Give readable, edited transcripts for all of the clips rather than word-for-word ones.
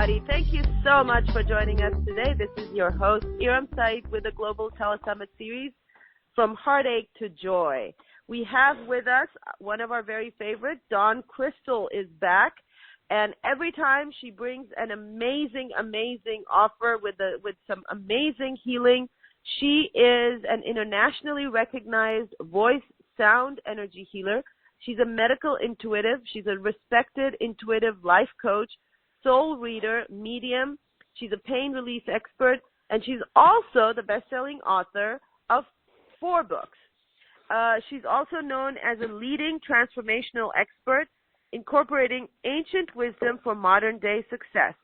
everybody. Thank you so much for joining us today. This is your host, Iram Said, with the Global Telesummit Series, From Heartache to Joy. We have with us one of our very favorite, Dawn Crystal is back. And every time she brings an amazing offer with some amazing healing. She is an internationally recognized voice, sound, energy healer. She's a medical intuitive. She's a respected intuitive life coach, soul reader, medium. She's a pain release expert, and she's also the best-selling author of 4 books. She's also known as a leading transformational expert, incorporating ancient wisdom for modern-day success.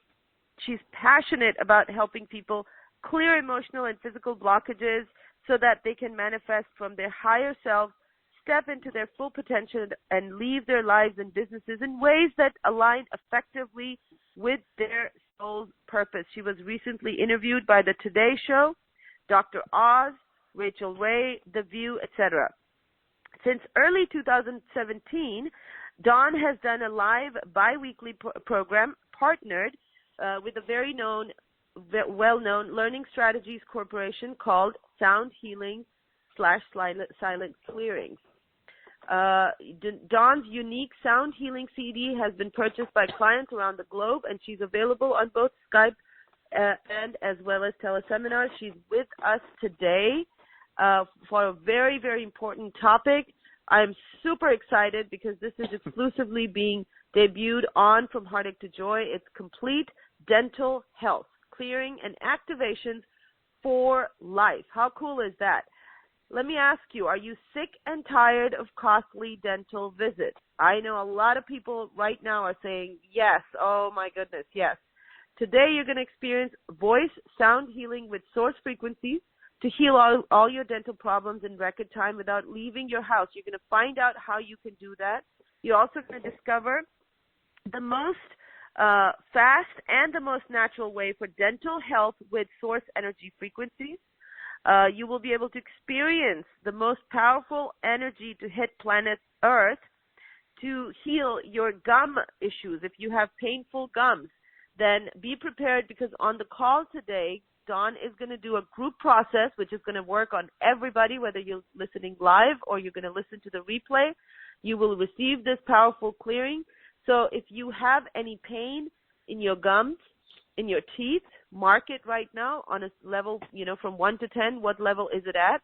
She's passionate about helping people clear emotional and physical blockages so that they can manifest from their higher selves, step into their full potential, and leave their lives and businesses in ways that align effectively with their soul's purpose. She was recently interviewed by The Today Show, Dr. Oz, Rachel Ray, The View, etc. Since early 2017, Dawn has done a live bi-weekly program partnered with a very well-known learning strategies corporation called Sound Healing / Silent Clearings. Dawn's unique sound healing CD has been purchased by clients around the globe, and she's available on both Skype and as well as teleseminars. She's with us today for a very, very important topic. I'm super excited because this is exclusively being debuted on From Heartache to Joy. It's complete dental health, clearing and activations for life. How cool is that? Let me ask you, are you sick and tired of costly dental visits? I know a lot of people right now are saying, yes, oh my goodness, yes. Today you're going to experience voice sound healing with source frequencies to heal all your dental problems in record time without leaving your house. You're going to find out how you can do that. You're also going to discover the most fast and the most natural way for dental health with source energy frequencies. You will be able to experience the most powerful energy to hit planet Earth to heal your gum issues. If you have painful gums, then be prepared, because on the call today, Dawn is going to do a group process, which is going to work on everybody, whether you're listening live or you're going to listen to the replay. You will receive this powerful clearing. So if you have any pain in your gums, in your teeth, mark it right now on a level, from 1 to 10, what level is it at?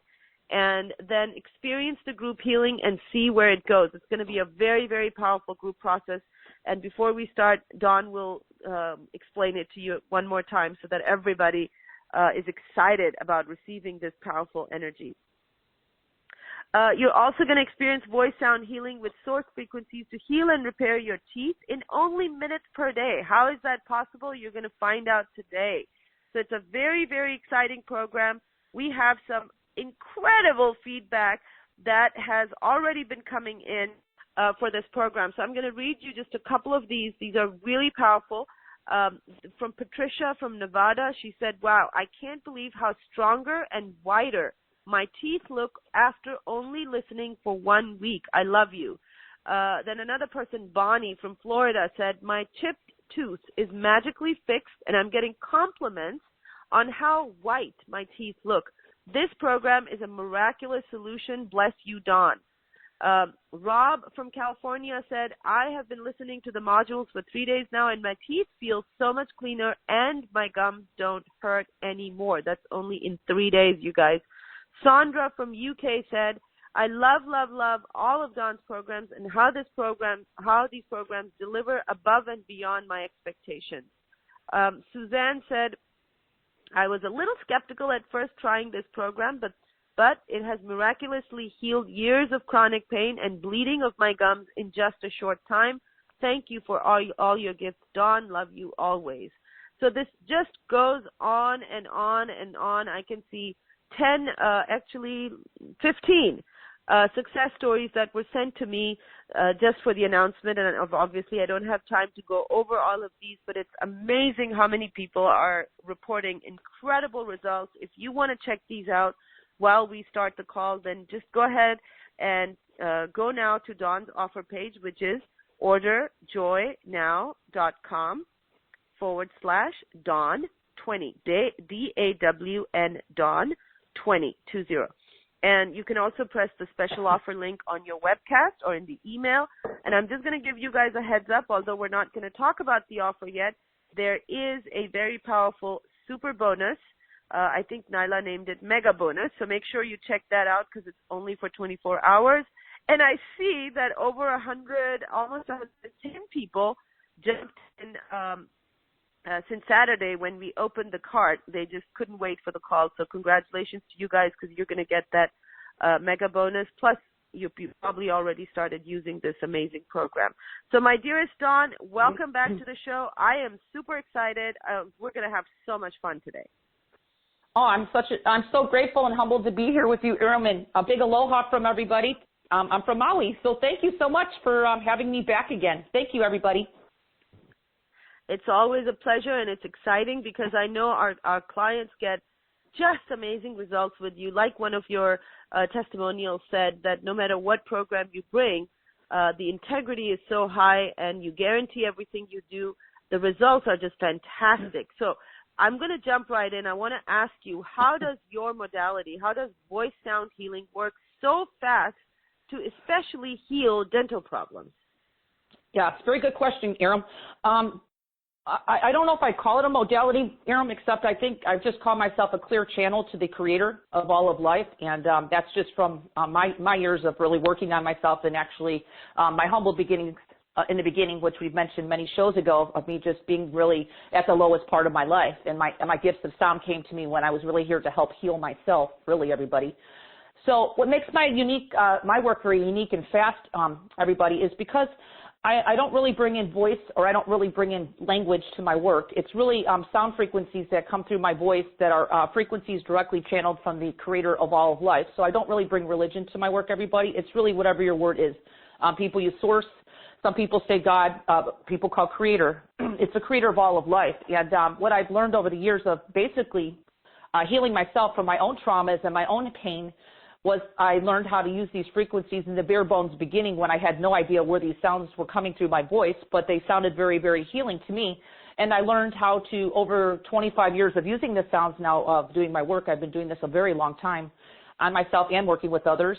And then experience the group healing and see where it goes. It's going to be a very, very powerful group process. And before we start, Dawn will explain it to you one more time so that everybody is excited about receiving this powerful energy. You're also going to experience voice sound healing with source frequencies to heal and repair your teeth in only minutes per day. How is that possible? You're going to find out today. So it's a very, very exciting program. We have some incredible feedback that has already been coming in for this program. So I'm going to read you just a couple of these. These are really powerful. From Patricia from Nevada, she said, wow, I can't believe how stronger and whiter my teeth look after only listening for 1 week. I love you. Then another person, Bonnie from Florida, said, my chipped tooth is magically fixed, and I'm getting compliments on how white my teeth look. This program is a miraculous solution. Bless you, Dawn. Rob from California said, I have been listening to the modules for 3 days now, and my teeth feel so much cleaner, and my gums don't hurt anymore. That's only in 3 days, you guys. Sandra from UK said, I love all of Dawn's programs and how these programs deliver above and beyond my expectations. Suzanne said, I was a little skeptical at first trying this program, but it has miraculously healed years of chronic pain and bleeding of my gums in just a short time. Thank you for all your gifts, Dawn. Love you always. So this just goes on and on and on. I can see 15 success stories that were sent to me just for the announcement. And obviously, I don't have time to go over all of these, but it's amazing how many people are reporting incredible results. If you want to check these out while we start the call, then just go ahead and go now to Dawn's offer page, which is orderjoynow.com/. Dawn20, D-A-W-N, Dawn20. And you can also press the special offer link on your webcast or in the email. And I'm just going to give you guys a heads up, although we're not going to talk about the offer yet. There is a very powerful super bonus. I think Nyla named it Mega Bonus. So make sure you check that out because it's only for 24 hours. And I see that over 100, almost 110 people jumped in since Saturday when we opened the cart. They just couldn't wait for the call. So congratulations to you guys because you're going to get that Mega Bonus. Plus, you probably already started using this amazing program. So my dearest Dawn, welcome back to the show. I am super excited. We're going to have so much fun today. Oh, I'm so grateful and humbled to be here with you, Iram, and a big aloha from everybody. I'm from Maui, so thank you so much for having me back again. Thank you, everybody. It's always a pleasure, and it's exciting because I know our clients get just amazing results with you. Like one of your testimonials said, that no matter what program you bring, the integrity is so high and you guarantee everything you do. The results are just fantastic. So I'm going to jump right in. I want to ask you, how does your modality, how does voice sound healing work so fast to especially heal dental problems? Yeah, it's a very good question, Iram. I don't know if I call it a modality, Iram, except I think I've just called myself a clear channel to the creator of all of life, and that's just from my years of really working on myself and actually my humble beginnings in the beginning, which we've mentioned many shows ago, of me just being really at the lowest part of my life. And my gifts of sound came to me when I was really here to help heal myself, really, everybody. So what makes my work very unique and fast, everybody, is because I don't really bring in voice, or I don't really bring in language to my work. It's really sound frequencies that come through my voice that are frequencies directly channeled from the creator of all of life. So I don't really bring religion to my work, everybody. It's really whatever your word is. People use source. Some people say God. People call creator. It's the creator of all of life. And what I've learned over the years of basically healing myself from my own traumas and my own pain was I learned how to use these frequencies in the bare bones beginning when I had no idea where these sounds were coming through my voice, but they sounded very, very healing to me. And I learned how to, over 25 years of using the sounds now of doing my work, I've been doing this a very long time on myself and working with others,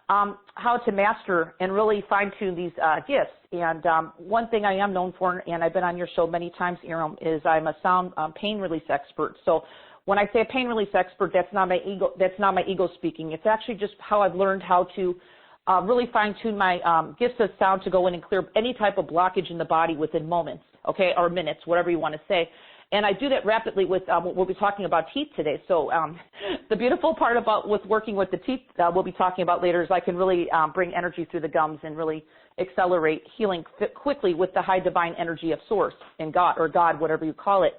how to master and really fine-tune these gifts. And one thing I am known for, and I've been on your show many times, Iram, is I'm a sound pain release expert. So when I say a pain release expert, that's not my ego. That's not my ego speaking. It's actually just how I've learned how to really fine-tune my gifts of sound to go in and clear any type of blockage in the body within moments, okay, or minutes, whatever you want to say. And I do that rapidly with what we'll be talking about teeth today. So the beautiful part about with working with the teeth we'll be talking about later is I can really bring energy through the gums and really accelerate healing quickly with the high divine energy of source and God, or God, whatever you call it.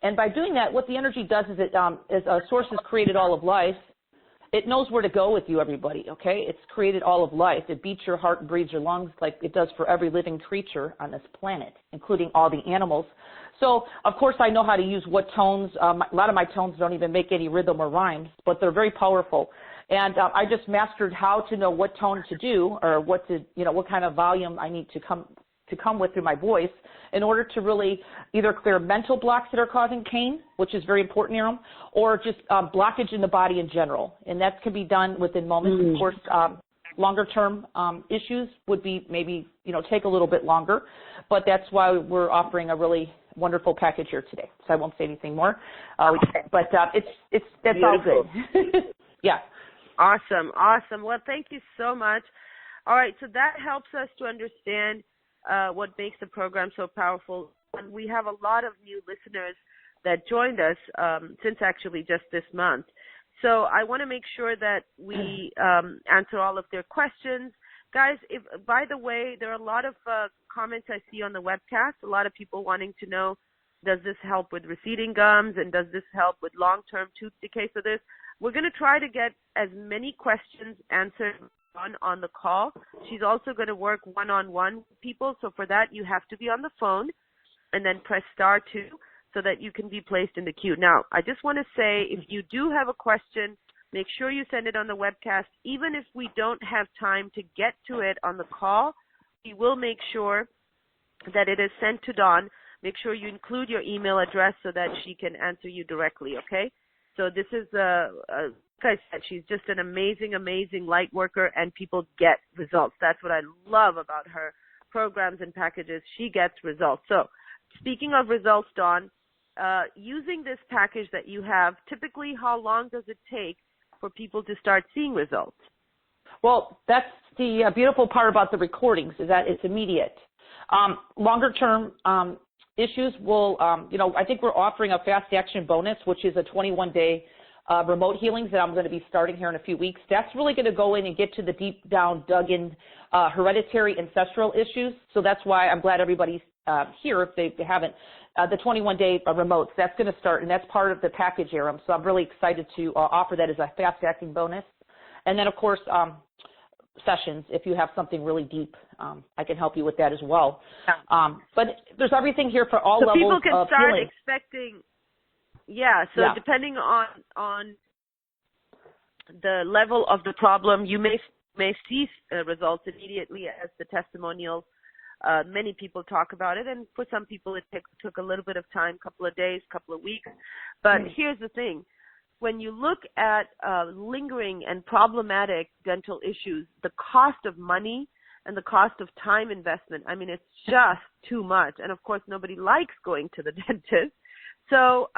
And by doing that, what the energy does is it, as source has created all of life, it knows where to go with you, everybody, okay? It's created all of life. It beats your heart and breathes your lungs like it does for every living creature on this planet, including all the animals. So, of course, I know how to use what tones. A lot of my tones don't even make any rhythm or rhymes, but they're very powerful. And I just mastered how to know what tone to do, or what kind of volume I need to come with through my voice in order to really either clear mental blocks that are causing pain, which is very important, Iram, or just blockage in the body in general. And that can be done within moments. Of course, longer-term issues would be maybe, take a little bit longer, but that's why we're offering a really wonderful package here today. So I won't say anything more, but that's all good. Yeah. Awesome. Well, thank you so much. All right, so that helps us to understand what makes the program so powerful. And we have a lot of new listeners that joined us since actually just this month. So I want to make sure that we answer all of their questions. Guys, by the way, there are a lot of comments I see on the webcast, a lot of people wanting to know, does this help with receding gums, and does this help with long-term tooth decay? So we're going to try to get as many questions answered on the call. She's also going to work one-on-one with people. So for that, you have to be on the phone and then press *2 so that you can be placed in the queue. Now, I just want to say, if you do have a question, make sure you send it on the webcast. Even if we don't have time to get to it on the call, we will make sure that it is sent to Dawn. make sure you include your email address so that she can answer you directly, okay? So this is, like I said, she's just an amazing, amazing light worker, and people get results. That's what I love about her programs and packages. She gets results. So speaking of results, Dawn, using this package that you have, typically how long does it take for people to start seeing results? Well, that's the beautiful part about the recordings, is that it's immediate. Longer term issues will, I think we're offering a fast action bonus, which is a 21-day remote healings that I'm going to be starting here in a few weeks. That's really going to go in and get to the deep down, dug in hereditary ancestral issues. So that's why I'm glad everybody's here if they haven't. The 21-day remotes, that's going to start, and that's part of the package, Aram. So I'm really excited to offer that as a fast acting bonus. And then, of course, sessions, if you have something really deep, I can help you with that as well. But there's everything here for all levels of healing. So people can start expecting, depending on the level of the problem, you may see results immediately as the testimonials. Many people talk about it, and for some people it took a little bit of time, couple of days, couple of weeks. But here's the thing. When you look at lingering and problematic dental issues, the cost of money and the cost of time investment, I mean, it's just too much. And, of course, nobody likes going to the dentist. So,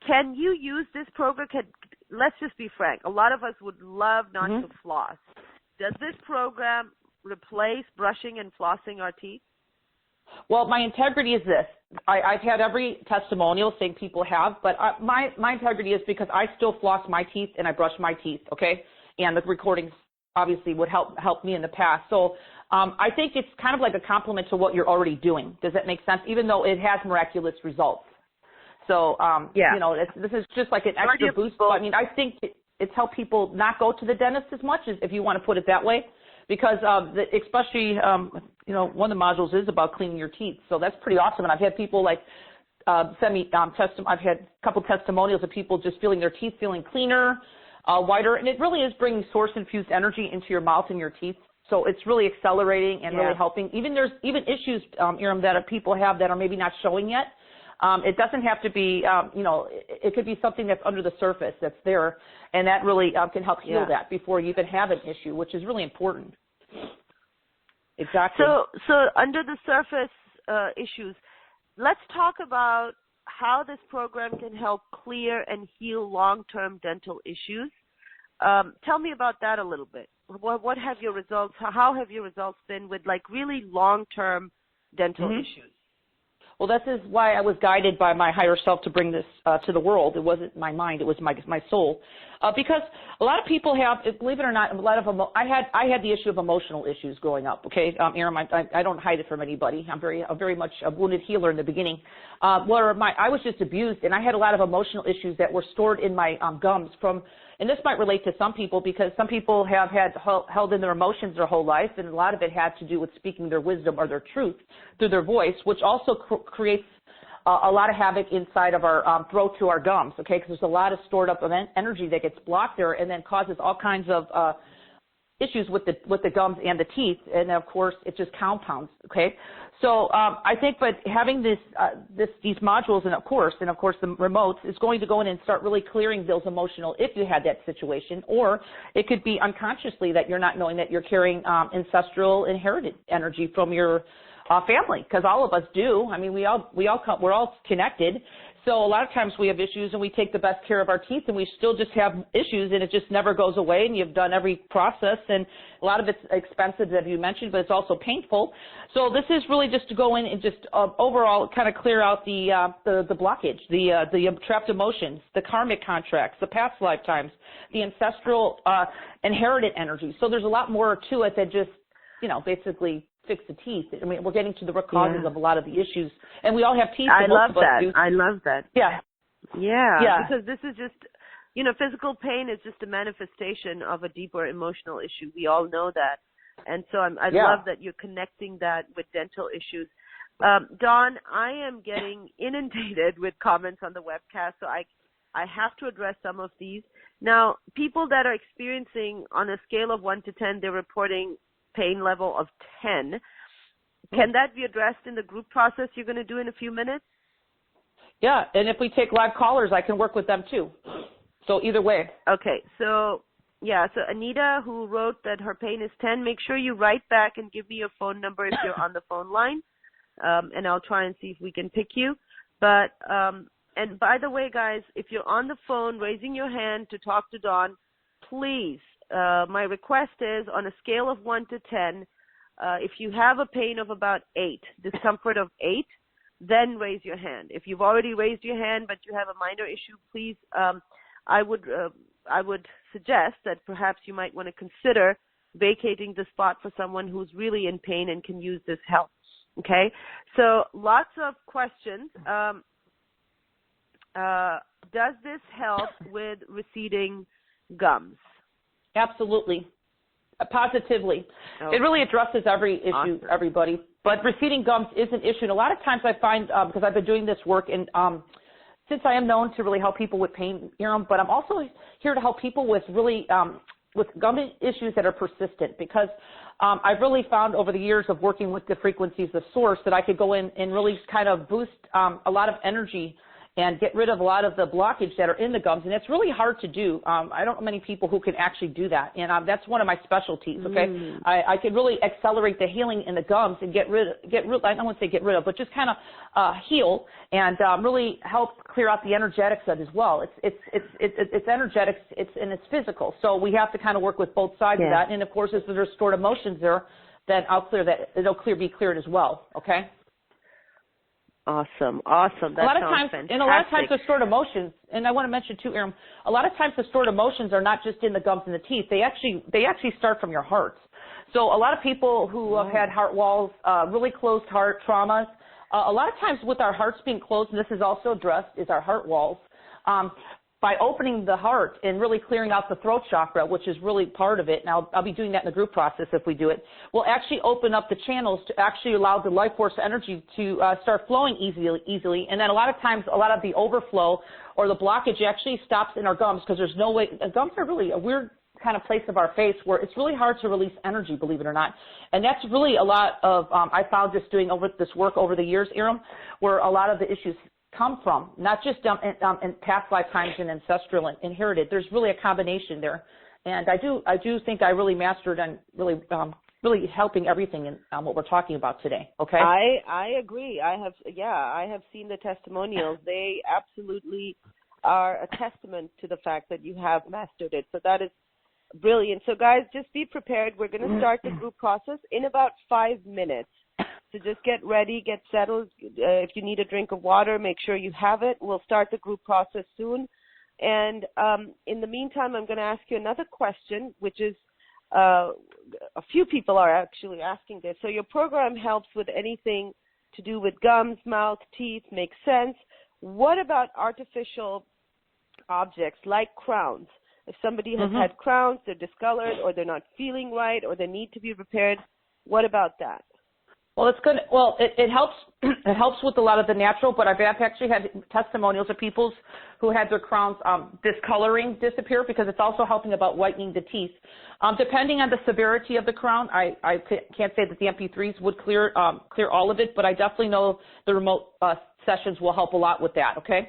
can you use this program? Let's just be frank. A lot of us would love not to floss. Does this program replace brushing and flossing our teeth? Well, my integrity is this. I've had every testimonial saying people have, but my integrity is because I still floss my teeth and I brush my teeth, okay? And the recordings obviously would help me in the past. So I think it's kind of like a compliment to what you're already doing. Does that make sense? Even though it has miraculous results. So, this is just like an extra boost. So, I mean, I think it's helped people not go to the dentist as much, as if you want to put it that way. Because especially, one of the modules is about cleaning your teeth. So that's pretty awesome. And I've had people send me I've had a couple testimonials of people just feeling their teeth feeling cleaner, whiter. And it really is bringing source-infused energy into your mouth and your teeth. So it's really accelerating and really helping. There's even issues, Iram, that people have that are maybe not showing yet. It doesn't have to be, it could be something that's under the surface that's there, and that really can help heal that before you even have an issue, which is really important. Exactly. So under the surface issues, let's talk about how this program can help clear and heal long-term dental issues. Tell me about that a little bit. What have your results? How have your results been with really long-term dental issues? Well, this is why I was guided by my higher self to bring this to the world. It wasn't my mind; it was my soul. Because a lot of people have, believe it or not, I had the issue of emotional issues growing up. Okay, Aram, I don't hide it from anybody. I'm very much a wounded healer in the beginning. I was just abused, and I had a lot of emotional issues that were stored in my gums from. And this might relate to some people because some people have held in their emotions their whole life, and a lot of it had to do with speaking their wisdom or their truth through their voice, which also creates a lot of havoc inside of our throat to our gums, okay, because there's a lot of stored up energy that gets blocked there and then causes all kinds of issues with the gums and the teeth, and of course it just compounds, okay. So I think, but having these modules and of course the remotes is going to go in and start really clearing those emotional, if you had that situation, or it could be unconsciously that you're not knowing that you're carrying ancestral inherited energy from your family, because all of us do. I mean, we're all connected. So a lot of times we have issues and we take the best care of our teeth and we still just have issues and it just never goes away, and you've done every process, and a lot of it's expensive, as you mentioned, but it's also painful. So this is really just to go in and just overall kind of clear out the blockage, the trapped emotions, the karmic contracts, the past lifetimes, the ancestral inherited energy. So there's a lot more to it than just, basically fix the teeth. I mean, we're getting to the root causes of a lot of the issues, and we all have teeth. I love that. Yeah. Because this is just, physical pain is just a manifestation of a deeper emotional issue. We all know that, and so I love that you're connecting that with dental issues. Dawn, I am getting inundated with comments on the webcast, so I have to address some of these. Now, people that are experiencing, on a scale of 1 to 10, they're reporting pain level of 10. Can that be addressed in the group process you're going to do in a few minutes? Yeah, and if we take live callers, I can work with them too. So either way. Okay, so yeah, so Anita, who wrote that her pain is 10, make sure you write back and give me your phone number if you're on the phone line, and I'll try and see if we can pick you. But and by the way, guys, if you're on the phone raising your hand to talk to Dawn, please, my request is on a scale of 1 to 10, if you have a pain of about 8, discomfort of 8, then raise your hand. If you've already raised your hand but you have a minor issue, please, I would suggest that perhaps you might want to consider vacating the spot for someone who's really in pain and can use this help. Okay? So lots of questions. Does this help with receding gums? Absolutely. Positively. Okay. It really addresses every issue, Awesome. everybody. But receding gums is an issue. And a lot of times I find, because I've been doing this work, and since I am known to really help people with pain, but I'm also here to help people with really with gum issues that are persistent, because I've really found over the years of working with the frequencies of source that I could go in and really kind of boost a lot of energy and get rid of a lot of the blockage that are in the gums. And it's really hard to do. I don't know many people who can actually do that. And that's one of my specialties, okay? I can really accelerate the healing in the gums and get rid, I don't want to say get rid of, but just kind of heal and really help clear out the energetics of it as well. It's energetics, and it's physical. So we have to kind of work with both sides of that. And of course, if there's stored emotions there, then I'll clear that. It'll be cleared as well, okay? Awesome. That a lot of sounds times, fantastic. and a lot of times the stored emotions, and I want to mention too, Erin, a lot of times the stored emotions are not just in the gums and the teeth. They actually start from your hearts. So a lot of people who have had heart walls, really closed heart traumas, a lot of times with our hearts being closed, and this is also addressed, is our heart walls. By opening the heart and really clearing out the throat chakra, which is really part of it, and I'll be doing that in the group process if we do it, we'll actually open up the channels to actually allow the life force energy to start flowing easily. And then a lot of times, a lot of the overflow or the blockage actually stops in our gums, because there's no way, gums are really a weird kind of place of our face where it's really hard to release energy, believe it or not. And that's really a lot of, I found just doing this work over the years, Erin, where a lot of the issues come from, not just in past lifetimes and ancestral and inherited. There's really a combination there, and I do think I really mastered and really helping everything in what we're talking about today. Okay. I agree. I have seen the testimonials. They absolutely are a testament to the fact that you have mastered it. So that is brilliant. So guys, just be prepared. We're going to start the group process in about 5 minutes. So just get ready, get settled. If you need a drink of water, make sure you have it. We'll start the group process soon. And in the meantime, I'm going to ask you another question, which is a few people are actually asking this. So your program helps with anything to do with gums, mouth, teeth, makes sense. What about artificial objects like crowns? If somebody has had crowns, they're discolored, or they're not feeling right, or they need to be repaired, what about that? Well, it's good. Well, it helps. It helps with a lot of the natural, but I've actually had testimonials of people who had their crowns discoloring disappear, because it's also helping about whitening the teeth. Depending on the severity of the crown, I can't say that the MP3s would clear all of it, but I definitely know the remote sessions will help a lot with that. Okay,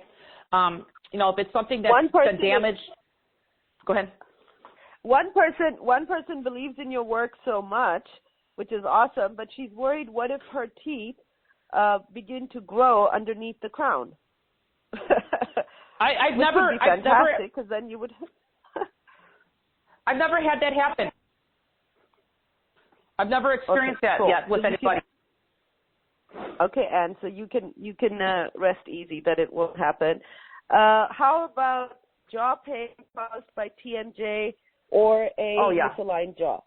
if it's something that's been damaged, go ahead. One person believes in your work so much, which is awesome, but she's worried, what if her teeth begin to grow underneath the crown? I've never, because then you would. I've never had that happen. I've never experienced that yet with anybody. Okay, Anne, so you can rest easy that it won't happen. How about jaw pain caused by TMJ or a misaligned jaw?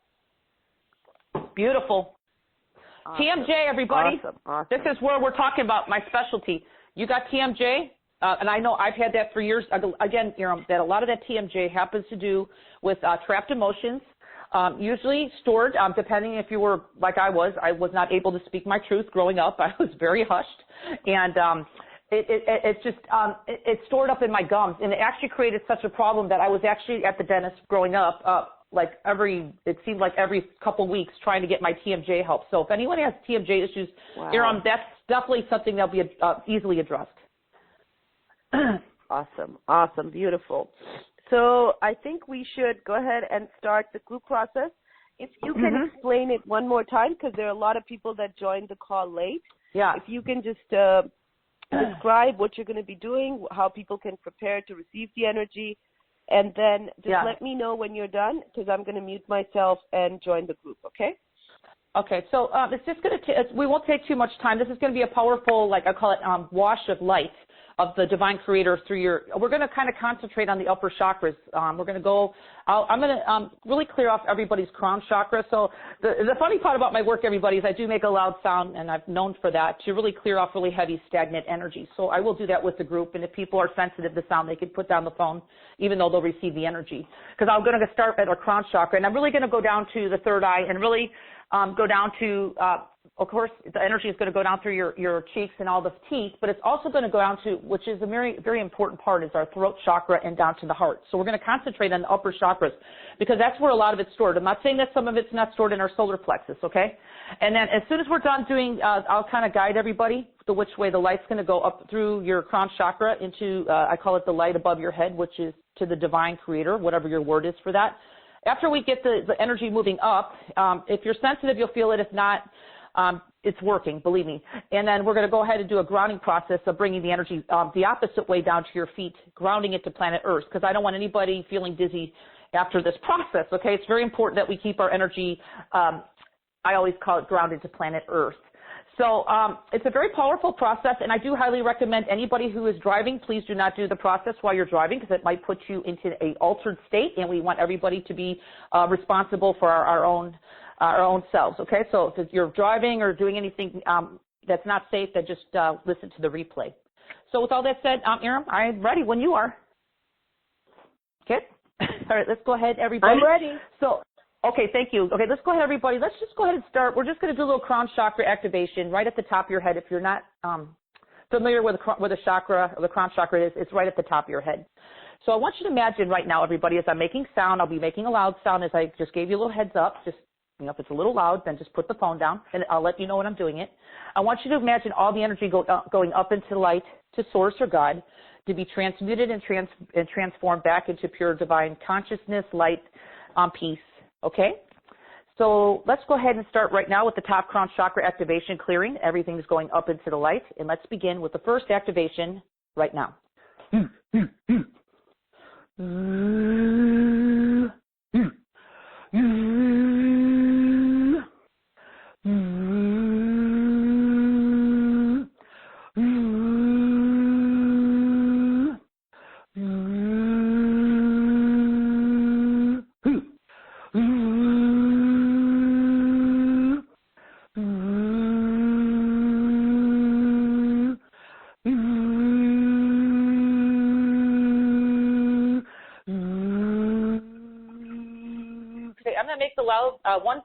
Beautiful. Awesome. TMJ, everybody. Awesome. This is where we're talking about my specialty. You got TMJ, and I know I've had that for years. Again, that a lot of that TMJ happens to do with trapped emotions, usually stored, depending if you were like I was not able to speak my truth growing up. I was very hushed, and it's stored up in my gums, and it actually created such a problem that I was actually at the dentist growing up it seemed like every couple weeks trying to get my TMJ help. So if anyone has TMJ issues, Wow. that's definitely something that'll be easily addressed. Awesome. Awesome. Beautiful. So I think we should go ahead and start the group process. If you can explain it one more time, because there are a lot of people that joined the call late. Yeah. If you can just describe what you're going to be doing, how people can prepare to receive the energy, and then just let me know when you're done, because I'm going to mute myself and join the group, okay? Okay, so it's just going to we won't take too much time. This is going to be a powerful, like I call it, wash of light of the divine creator through we're going to kind of concentrate on the upper chakras. We're going to go, I'm going to really clear off everybody's crown chakra. So the funny part about my work, everybody, is I do make a loud sound, and I've known for that, to really clear off really heavy, stagnant energy. So I will do that with the group, and if people are sensitive to sound, they can put down the phone, even though they'll receive the energy. Because I'm going to start at our crown chakra, and I'm really going to go down to the third eye and really go down to, of course, the energy is going to go down through your cheeks and all the teeth, but it's also going to go down to, which is a very, very important part, is our throat chakra and down to the heart. So we're going to concentrate on the upper chakras because that's where a lot of it's stored. I'm not saying that some of it's not stored in our solar plexus, okay? And then as soon as we're done doing, I'll kind of guide everybody to which way the light's going to go up through your crown chakra into, I call it the light above your head, which is to the divine creator, whatever your word is for that. After we get the energy moving up, if you're sensitive, you'll feel it. If not, it's working, believe me. And then we're going to go ahead and do a grounding process of bringing the energy the opposite way down to your feet, grounding it to planet Earth, because I don't want anybody feeling dizzy after this process, okay? It's very important that we keep our energy, I always call it grounded to planet Earth. So it's a very powerful process, and I do highly recommend anybody who is driving, please do not do the process while you're driving because it might put you into an altered state, and we want everybody to be responsible for our own selves, okay? So if you're driving or doing anything that's not safe, then just listen to the replay. So with all that said, Aram, I'm ready when you are. Okay? All right, let's go ahead, everybody. I'm ready. So. Okay, thank you. Okay, let's go ahead, everybody. Let's just go ahead and start. We're just going to do a little crown chakra activation right at the top of your head. If you're not familiar with the chakra or the crown chakra is, it's right at the top of your head. So I want you to imagine right now, everybody, as I'm making sound, I'll be making a loud sound as I just gave you a little heads up. Just, if it's a little loud, then just put the phone down, and I'll let you know when I'm doing it. I want you to imagine all the energy going up into light, to source or God, to be transmuted and transformed back into pure divine consciousness, light, peace. Okay, so let's go ahead and start right now with the top crown chakra activation clearing. Everything's going up into the light, and let's begin with the first activation right now.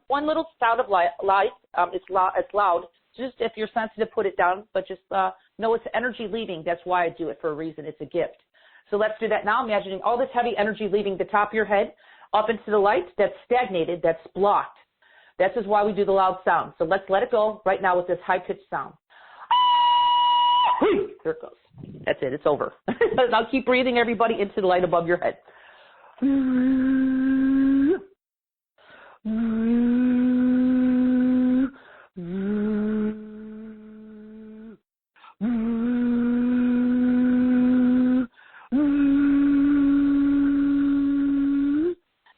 One little sound of light. It's loud. Just if you're sensitive, put it down. But just know it's energy leaving. That's why I do it, for a reason. It's a gift. So let's do that now. Imagining all this heavy energy leaving the top of your head up into the light that's stagnated, that's blocked. This is why we do the loud sound. So let's let it go right now with this high-pitched sound. There it goes. That's it. It's over. Now keep breathing, everybody, into the light above your head.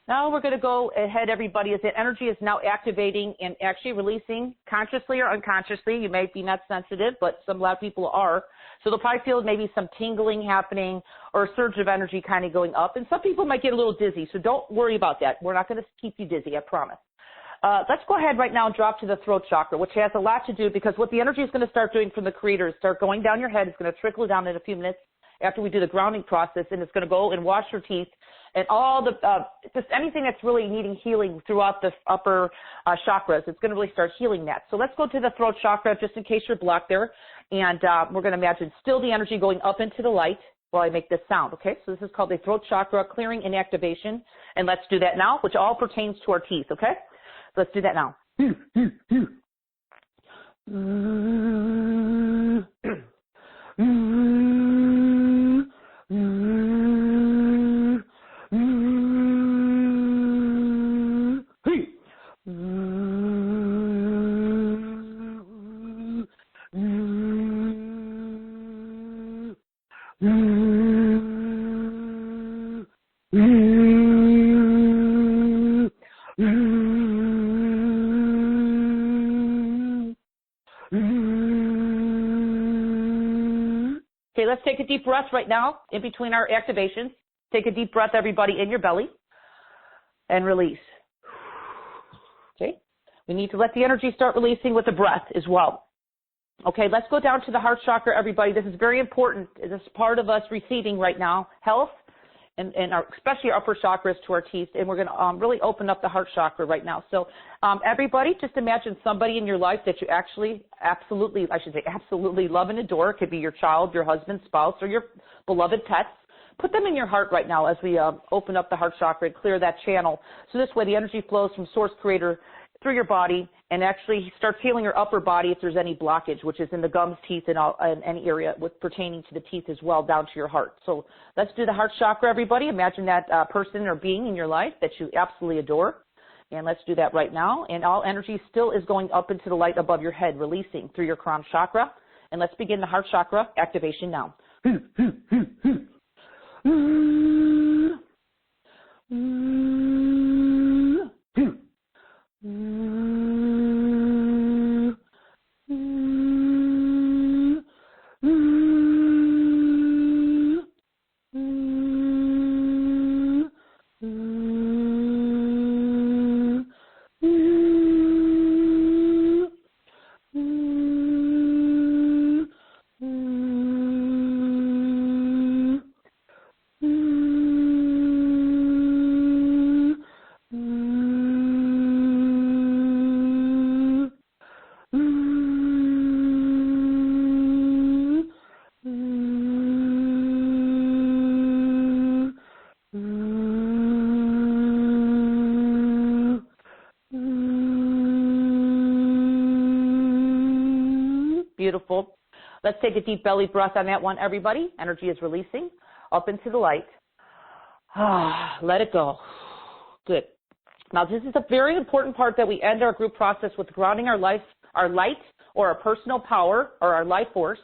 Now we're going to go ahead, everybody, as that energy is now activating and actually releasing consciously or unconsciously. You may be not sensitive, but a lot of people are. So they'll probably feel maybe some tingling happening or a surge of energy kind of going up. And some people might get a little dizzy, so don't worry about that. We're not going to keep you dizzy, I promise. Let's go ahead right now and drop to the throat chakra, which has a lot to do because what the energy is going to start doing from the creator is start going down your head. It's going to trickle down in a few minutes after we do the grounding process, and it's going to go and wash your teeth and all the just anything that's really needing healing throughout the upper chakras. It's going to really start healing that. So let's go to the throat chakra just in case you're blocked there, and we're going to imagine still the energy going up into the light, while I make this sound, okay? So this is called the throat chakra clearing and activation, and let's do that now, which all pertains to our teeth, okay? So let's do that now. Okay, let's take a deep breath right now in between our activations. Take a deep breath, everybody, in your belly, and release. Okay, we need to let the energy start releasing with the breath as well. Okay, let's go down to the heart chakra, everybody. This is very important. This is part of us receiving right now health, and especially our upper chakras to our teeth, and we're going to really open up the heart chakra right now. So everybody, just imagine somebody in your life that you absolutely love and adore. It could be your child, your husband, spouse, or your beloved pets. Put them in your heart right now as we open up the heart chakra and clear that channel. So this way the energy flows from Source Creator through your body and actually starts healing your upper body if there's any blockage, which is in the gums, teeth, and any area pertaining to the teeth as well, down to your heart. So let's do the heart chakra, everybody. Imagine that person or being in your life that you absolutely adore. And let's do that right now. And all energy still is going up into the light above your head, releasing through your crown chakra. And let's begin the heart chakra activation now. Beautiful. Let's take a deep belly breath on that one, everybody. Energy is releasing up into the light. Let it go. Good. Now, this is a very important part that we end our group process with, grounding our light, or our personal power, or our life force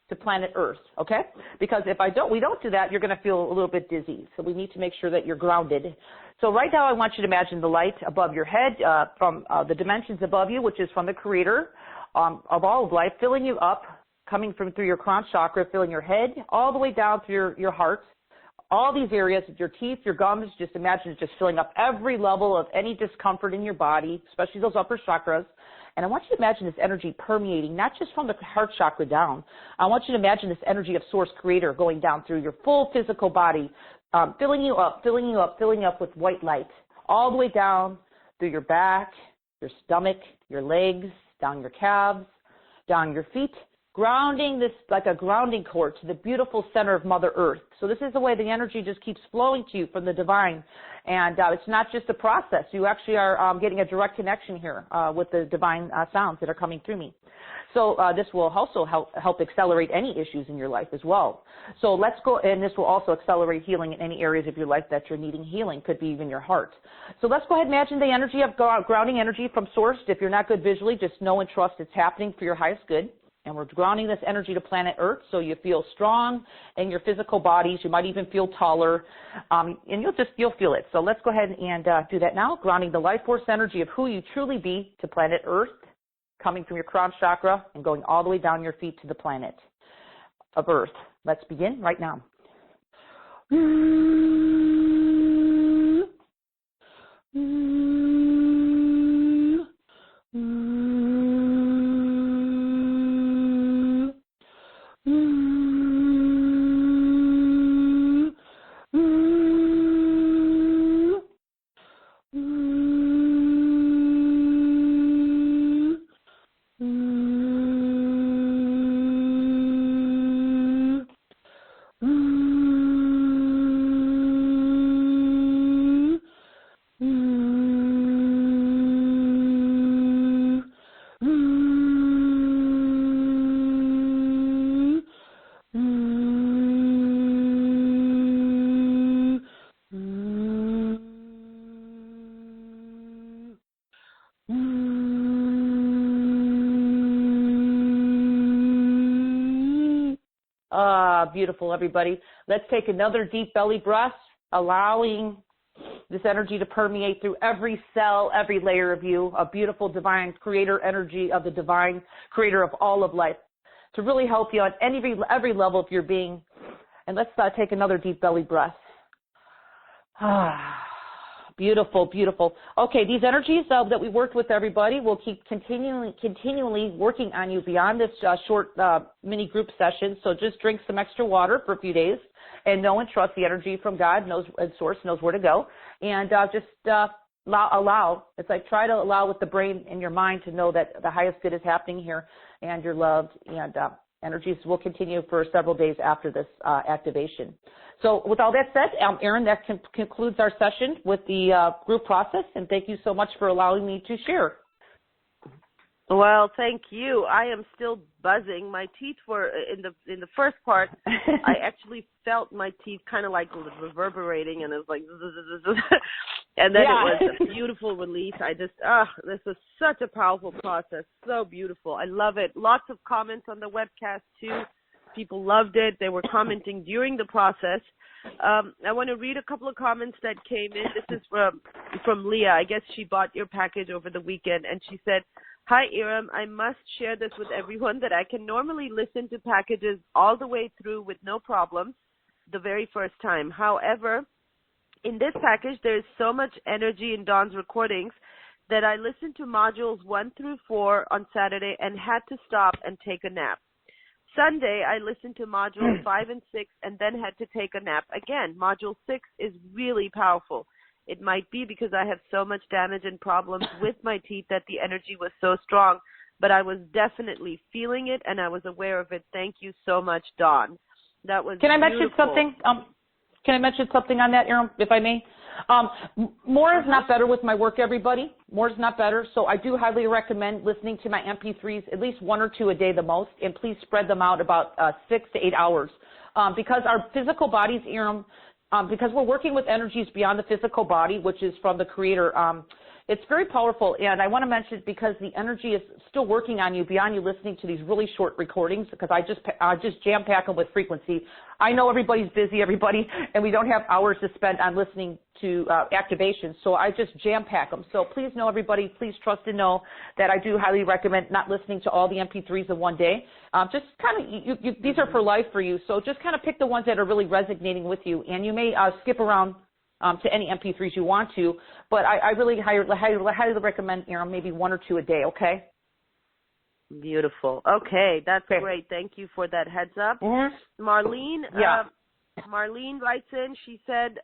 to planet Earth, okay? Because if we don't do that, you're going to feel a little bit dizzy. So we need to make sure that you're grounded. So right now, I want you to imagine the light above your head, from the dimensions above you, which is from the Creator of all of life, filling you up, coming from through your crown chakra, filling your head all the way down through your heart. All these areas, your teeth, your gums, just imagine it just filling up every level of any discomfort in your body, especially those upper chakras. And I want you to imagine this energy permeating, not just from the heart chakra down. I want you to imagine this energy of Source Creator going down through your full physical body, filling you up with white light, all the way down through your back, your stomach, your legs, down your calves, down your feet, grounding this like a grounding cord to the beautiful center of Mother Earth. So this is the way the energy just keeps flowing to you from the divine. And it's not just a process. You actually are getting a direct connection here with the divine sounds that are coming through me. So this will also help accelerate any issues in your life as well. So let's go, and this will also accelerate healing in any areas of your life that you're needing healing, could be even your heart. So let's go ahead and imagine the energy of grounding energy from Source. If you're not good visually, just know and trust it's happening for your highest good. And we're grounding this energy to planet Earth so you feel strong in your physical bodies. You might even feel taller, and you'll feel it. So let's go ahead and do that now, grounding the life force energy of who you truly be to planet Earth, coming from your crown chakra and going all the way down your feet to the planet of Earth. Let's begin right now. Beautiful, everybody. Let's take another deep belly breath, allowing this energy to permeate through every cell, every layer of you, a beautiful divine creator energy of the divine creator of all of life, to really help you on every level of your being. And let's take another deep belly breath. Beautiful, beautiful. Okay, these energies that we worked with, everybody, will keep continually working on you beyond this short mini group session. So just drink some extra water for a few days, and know and trust the energy from God knows, and Source knows where to go. And just allow. It's like try to allow with the brain and your mind to know that the highest good is happening here, and you're loved, and energies will continue for several days after this activation. So with all that said, Erin, that concludes our session with the group process, and thank you so much for allowing me to share. Well, thank you. I am still buzzing. My teeth were in the first part. I actually felt my teeth kind of like reverberating, and it was like, and then it was a beautiful release. This was such a powerful process. So beautiful. I love it. Lots of comments on the webcast too. People loved it. They were commenting during the process. I want to read a couple of comments that came in. This is from Leah. I guess she bought your package over the weekend, and she said, "Hi, Iram. I must share this with everyone that I can normally listen to packages all the way through with no problems the very first time. However, in this package, there is so much energy in Dawn's recordings that I listened to modules 1 through 4 on Saturday and had to stop and take a nap. Sunday, I listened to modules 5 and 6 and then had to take a nap again. Module 6 is really powerful. It might be because I have so much damage and problems with my teeth that the energy was so strong, but I was definitely feeling it and I was aware of it. Thank you so much, Dawn." That was Can I beautiful. mention something? Can I mention something on that, Erin, if I may? More is not better with my work, everybody. More is not better. So I do highly recommend listening to my MP3s, at least 1 or 2 a day the most, and please spread them out about 6 to 8 hours. Because our physical bodies, Erin, because we're working with energies beyond the physical body, which is from the Creator, it's very powerful. And I want to mention because the energy is still working on you beyond you listening to these really short recordings, because I just jam pack them with frequency. I know everybody's busy, and we don't have hours to spend on listening to activations, so I just jam pack them. So please know, everybody, please trust and know that I do highly recommend not listening to all the MP3s in one day. Just kind of, these are for life for you, so just kind of pick the ones that are really resonating with you, and you may skip around to any MP3s you want to, but I really highly recommend, maybe 1 or 2 a day, okay? Beautiful. Okay, that's great. Thank you for that heads up. Mm-hmm. Marlene writes in, she said,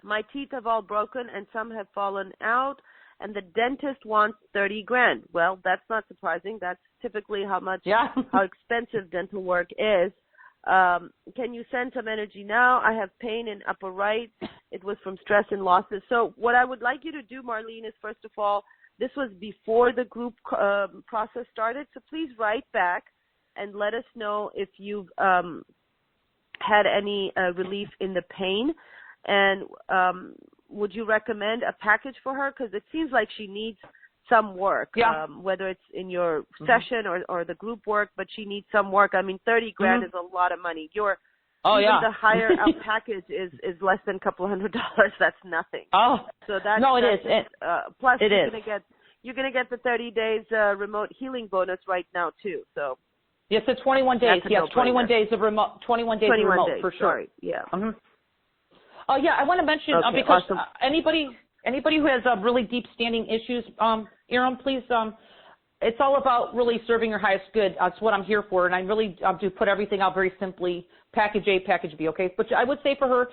"My teeth have all broken and some have fallen out, and the dentist wants $30,000. Well, that's not surprising. That's typically how expensive dental work is. Can you send some energy now? I have pain in upper right. It was from stress and losses." So what I would like you to do, Marlene, is first of all, this was before the group process started, so please write back and let us know if you've had any relief in the pain. And would you recommend a package for her? Because it seems like she needs some work, whether it's in your session or the group work, but she needs some work. I mean, $30,000 is a lot of money. The higher up package is less than a couple $100. That's nothing. So that's it is. Plus, you're gonna get the 30 days remote healing bonus right now too. So yes, it's 21 days. Yes, 21 days of remote. 21 days of remote for sure. Sorry. Yeah. Mm-hmm. I want to mention because anybody who has really deep standing issues, Erin, please. It's all about really serving your highest good. That's what I'm here for, and I really do put everything out very simply. Package A, package B, okay? But I would say for her,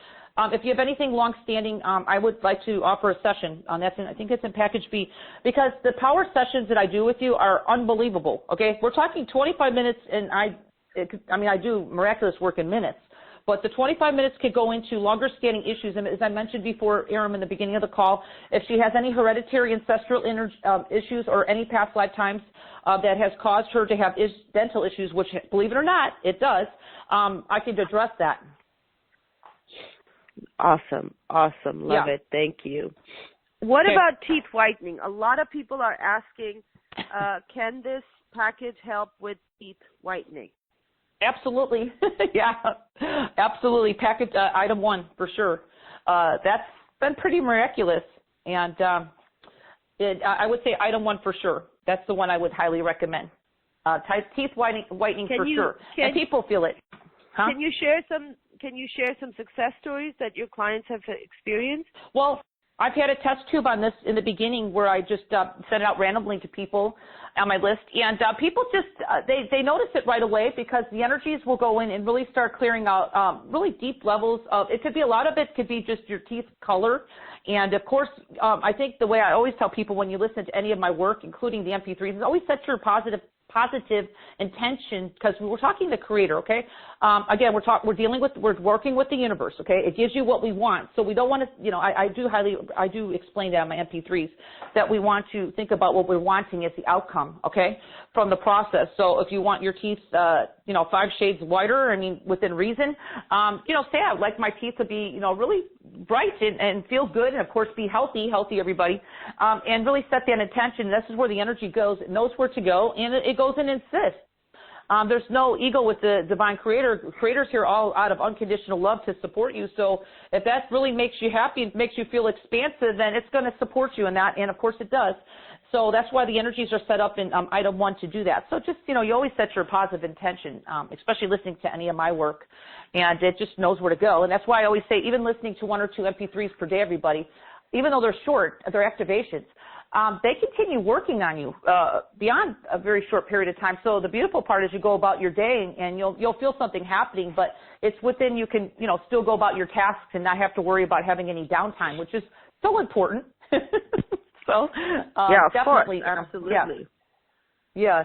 if you have anything long-standing, I would like to offer a session. I think it's in package B, because the power sessions that I do with you are unbelievable, okay? We're talking 25 minutes, and I do miraculous work in minutes. But the 25 minutes could go into longer standing issues. And as I mentioned before, Erin, in the beginning of the call, if she has any hereditary ancestral issues or any past lifetimes that has caused her to have dental issues, which, believe it or not, it does, I could address that. Awesome. Love it. Thank you. What about teeth whitening? A lot of people are asking, can this package help with teeth whitening? Absolutely. Yeah, absolutely. Package item 1 for sure. That's been pretty miraculous. And I would say item 1 for sure. That's the one I would highly recommend. Teeth whitening for sure. And people feel it. Huh? Can you share some success stories that your clients have experienced? Well, I've had a test tube on this in the beginning where I just sent it out randomly to people on my list, and people just they notice it right away because the energies will go in and really start clearing out really deep levels of. It could be a lot of it could be just your teeth color, and of course I think the way I always tell people when you listen to any of my work, including the MP3s, is always set your positive intention, because we're talking the creator, okay? Again, we're working with the universe, okay? It gives you what we want. So we don't want to, I do explain that on my MP3s, that we want to think about what we're wanting as the outcome, okay, from the process. So if you want your teeth, 5 shades whiter, I mean, within reason, say I'd like my teeth to be, really bright and feel good, and of course be healthy everybody, and really set that intention. This is where the energy goes. It knows where to go, and it goes in and insists. There's no ego with the divine creator. Creator's here all out of unconditional love to support you. So if that really makes you happy and makes you feel expansive, then it's going to support you in that, and of course it does. So that's why the energies are set up in item 1 to do that. So just, you always set your positive intention, especially listening to any of my work, and it just knows where to go. And that's why I always say, even listening to 1 or 2 MP3s per day, everybody, even though they're short, they're activations, they continue working on you beyond a very short period of time. So the beautiful part is you go about your day and you'll feel something happening, but it's within, you can, still go about your tasks and not have to worry about having any downtime, which is so important. So, yeah, of definitely, course, absolutely. Yeah.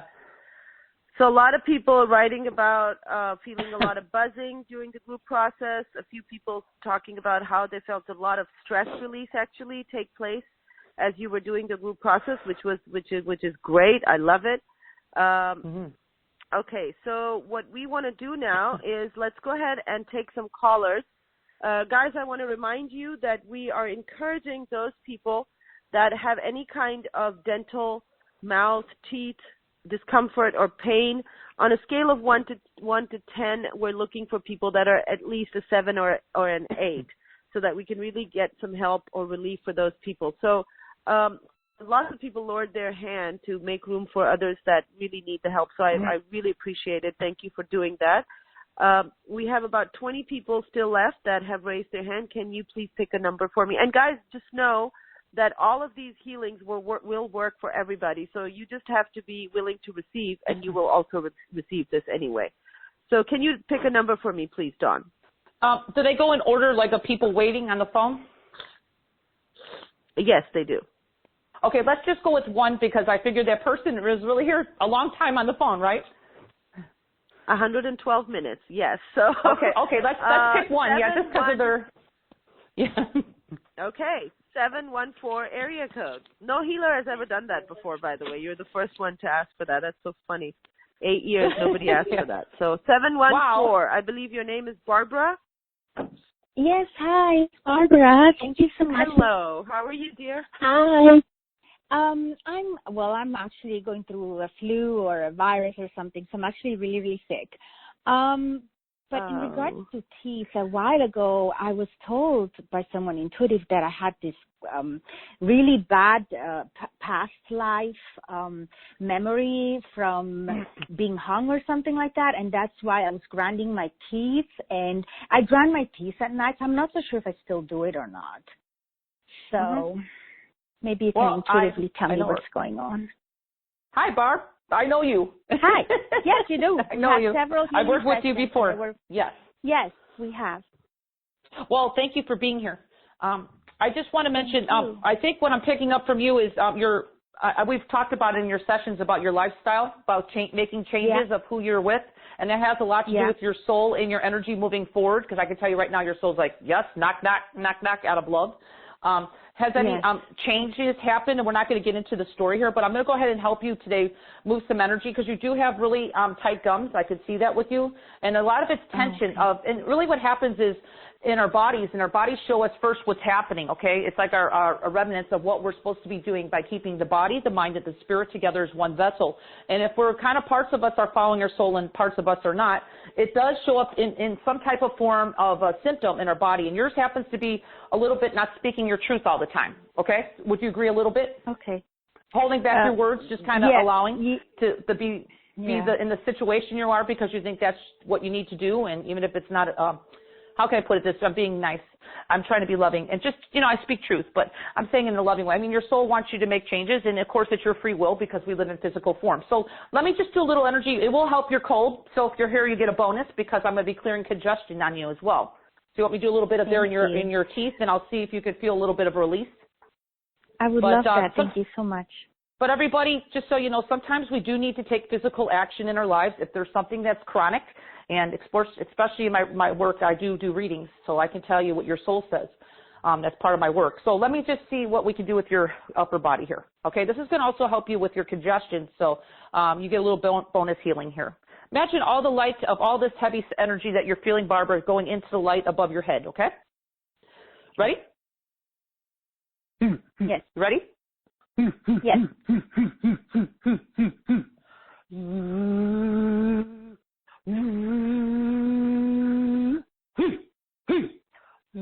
So a lot of people are writing about feeling a lot of buzzing during the group process. A few people talking about how they felt a lot of stress release actually take place as you were doing the group process, which is great. I love it. Okay, so what we want to do now is let's go ahead and take some callers. Guys, I want to remind you that we are encouraging those people that have any kind of dental, mouth, teeth, discomfort or pain. On a scale of 1 to 10, we're looking for people that are at least a 7 or an 8, so that we can really get some help or relief for those people. So lots of people lowered their hand to make room for others that really need the help. So I really appreciate it. Thank you for doing that. We have about 20 people still left that have raised their hand. Can you please pick a number for me? And guys, just know that all of these healings will work for everybody. So you just have to be willing to receive, and you will also receive this anyway. So can you pick a number for me, please, Dawn? Do they go in order, like of people waiting on the phone? Yes, they do. Okay, let's just go with 1 because I figured that person was really here a long time on the phone, right? 112 minutes, yes. So okay, let's pick 1. Yeah, just because of their. Yeah. Okay, 714 area code. No healer has ever done that before, by the way. You're the first one to ask for that. That's so funny. 8 years, nobody asked for that. So 714. Wow. I believe your name is Barbara. Yes, hi, Barbara. Thank you so much. Hello. How are you, dear? Hi. I'm actually going through a flu or a virus or something, so I'm actually really, really sick. But in regards to teeth, a while ago, I was told by someone intuitive that I had this really bad past life memory from being hung or something like that, and that's why I was grinding my teeth, and I grind my teeth at night. I'm not so sure if I still do it or not. So maybe you can intuitively tell me what's going on. Hi, Barb. I know you. Hi. Yes, you do. I know you. I've worked with you before. Yes. Yes, we have. Well, thank you for being here. I just want to mention, I think what I'm picking up from you is we've talked about in your sessions about your lifestyle, about making changes of who you're with, and that has a lot to do with your soul and your energy moving forward, because I can tell you right now your soul's like, yes, knock, knock, knock, knock, out of love. Has any changes happened? And we're not going to get into the story here, but I'm going to go ahead and help you today move some energy because you do have really tight gums. I could see that with you. And a lot of it's tension and really what happens is in our bodies, and our bodies show us first what's happening, okay? It's like our remnants of what we're supposed to be doing by keeping the body, the mind, and the spirit together as one vessel. And if we're kind of parts of us are following our soul and parts of us are not, it does show up in some type of form of a symptom in our body. And yours happens to be a little bit not speaking your truth all the time, okay? Would you agree a little bit? Okay. Holding back your words, just kind of allowing to be in the situation you are because you think that's what you need to do, and even if it's not how can I put it this? I'm being nice. I'm trying to be loving. And just, I speak truth, but I'm saying in a loving way. I mean, your soul wants you to make changes, and of course it's your free will because we live in physical form. So let me just do a little energy. It will help your cold. So if you're here, you get a bonus because I'm going to be clearing congestion on you as well. So you want me to do a little bit of there in your teeth, and I'll see if you could feel a little bit of release. I would love that. Thank you so much. But everybody, just so you know, sometimes we do need to take physical action in our lives if there's something that's chronic. And especially in my work, I do readings, so I can tell you what your soul says. That's part of my work. So let me just see what we can do with your upper body here. Okay, this is going to also help you with your congestion, so you get a little bonus healing here. Imagine all the light of all this heavy energy that you're feeling, Barbara, going into the light above your head, okay? Ready? Yes. Ready? Yes.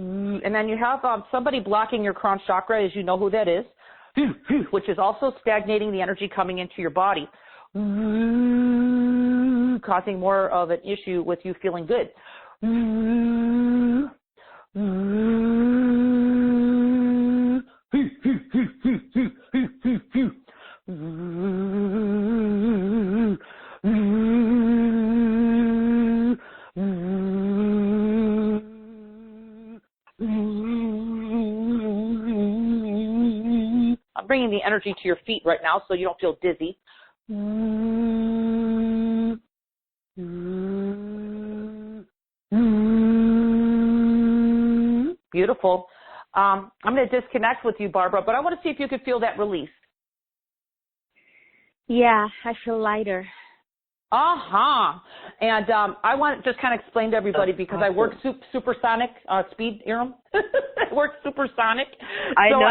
And then you have somebody blocking your crown chakra, as you know who that is, which is also stagnating the energy coming into your body, causing more of an issue with you feeling good. I'm bringing the energy to your feet right now so you don't feel dizzy. Beautiful. I'm going to disconnect with you, Barbara, but I want to see if you could feel that release. Yeah, I feel lighter. And I want to just kind of explain to everybody because I work supersonic speed, Aram. I work supersonic. I know.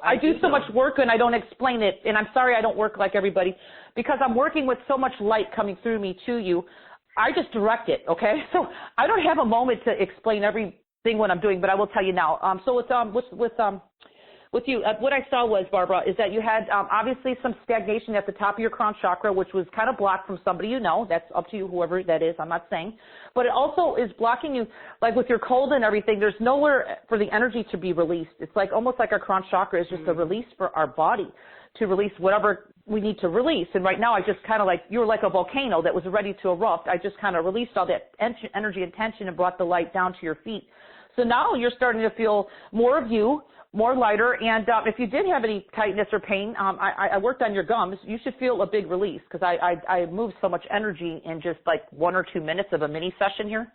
I do so much work and I don't explain it. And I'm sorry I don't work like everybody because I'm working with so much light coming through me to you. I just direct it, okay? So I don't have a moment to explain everything what I'm doing, but I will tell you now. So with you, what I saw was, Barbara, is that you had obviously some stagnation at the top of your crown chakra, which was kind of blocked from somebody you know. That's up to you, whoever that is. I'm not saying. But it also is blocking you, like with your cold and everything. There's nowhere for the energy to be released. It's like almost like our crown chakra is just a release for our body to release whatever we need to release. And right now I just kind of like, you were like a volcano that was ready to erupt. I just kind of released all that energy and tension and brought the light down to your feet. So now you're starting to feel more of you, more lighter, and if you did have any tightness or pain, I worked on your gums. You should feel a big release because I moved so much energy in just like 1 or 2 minutes of a mini session here.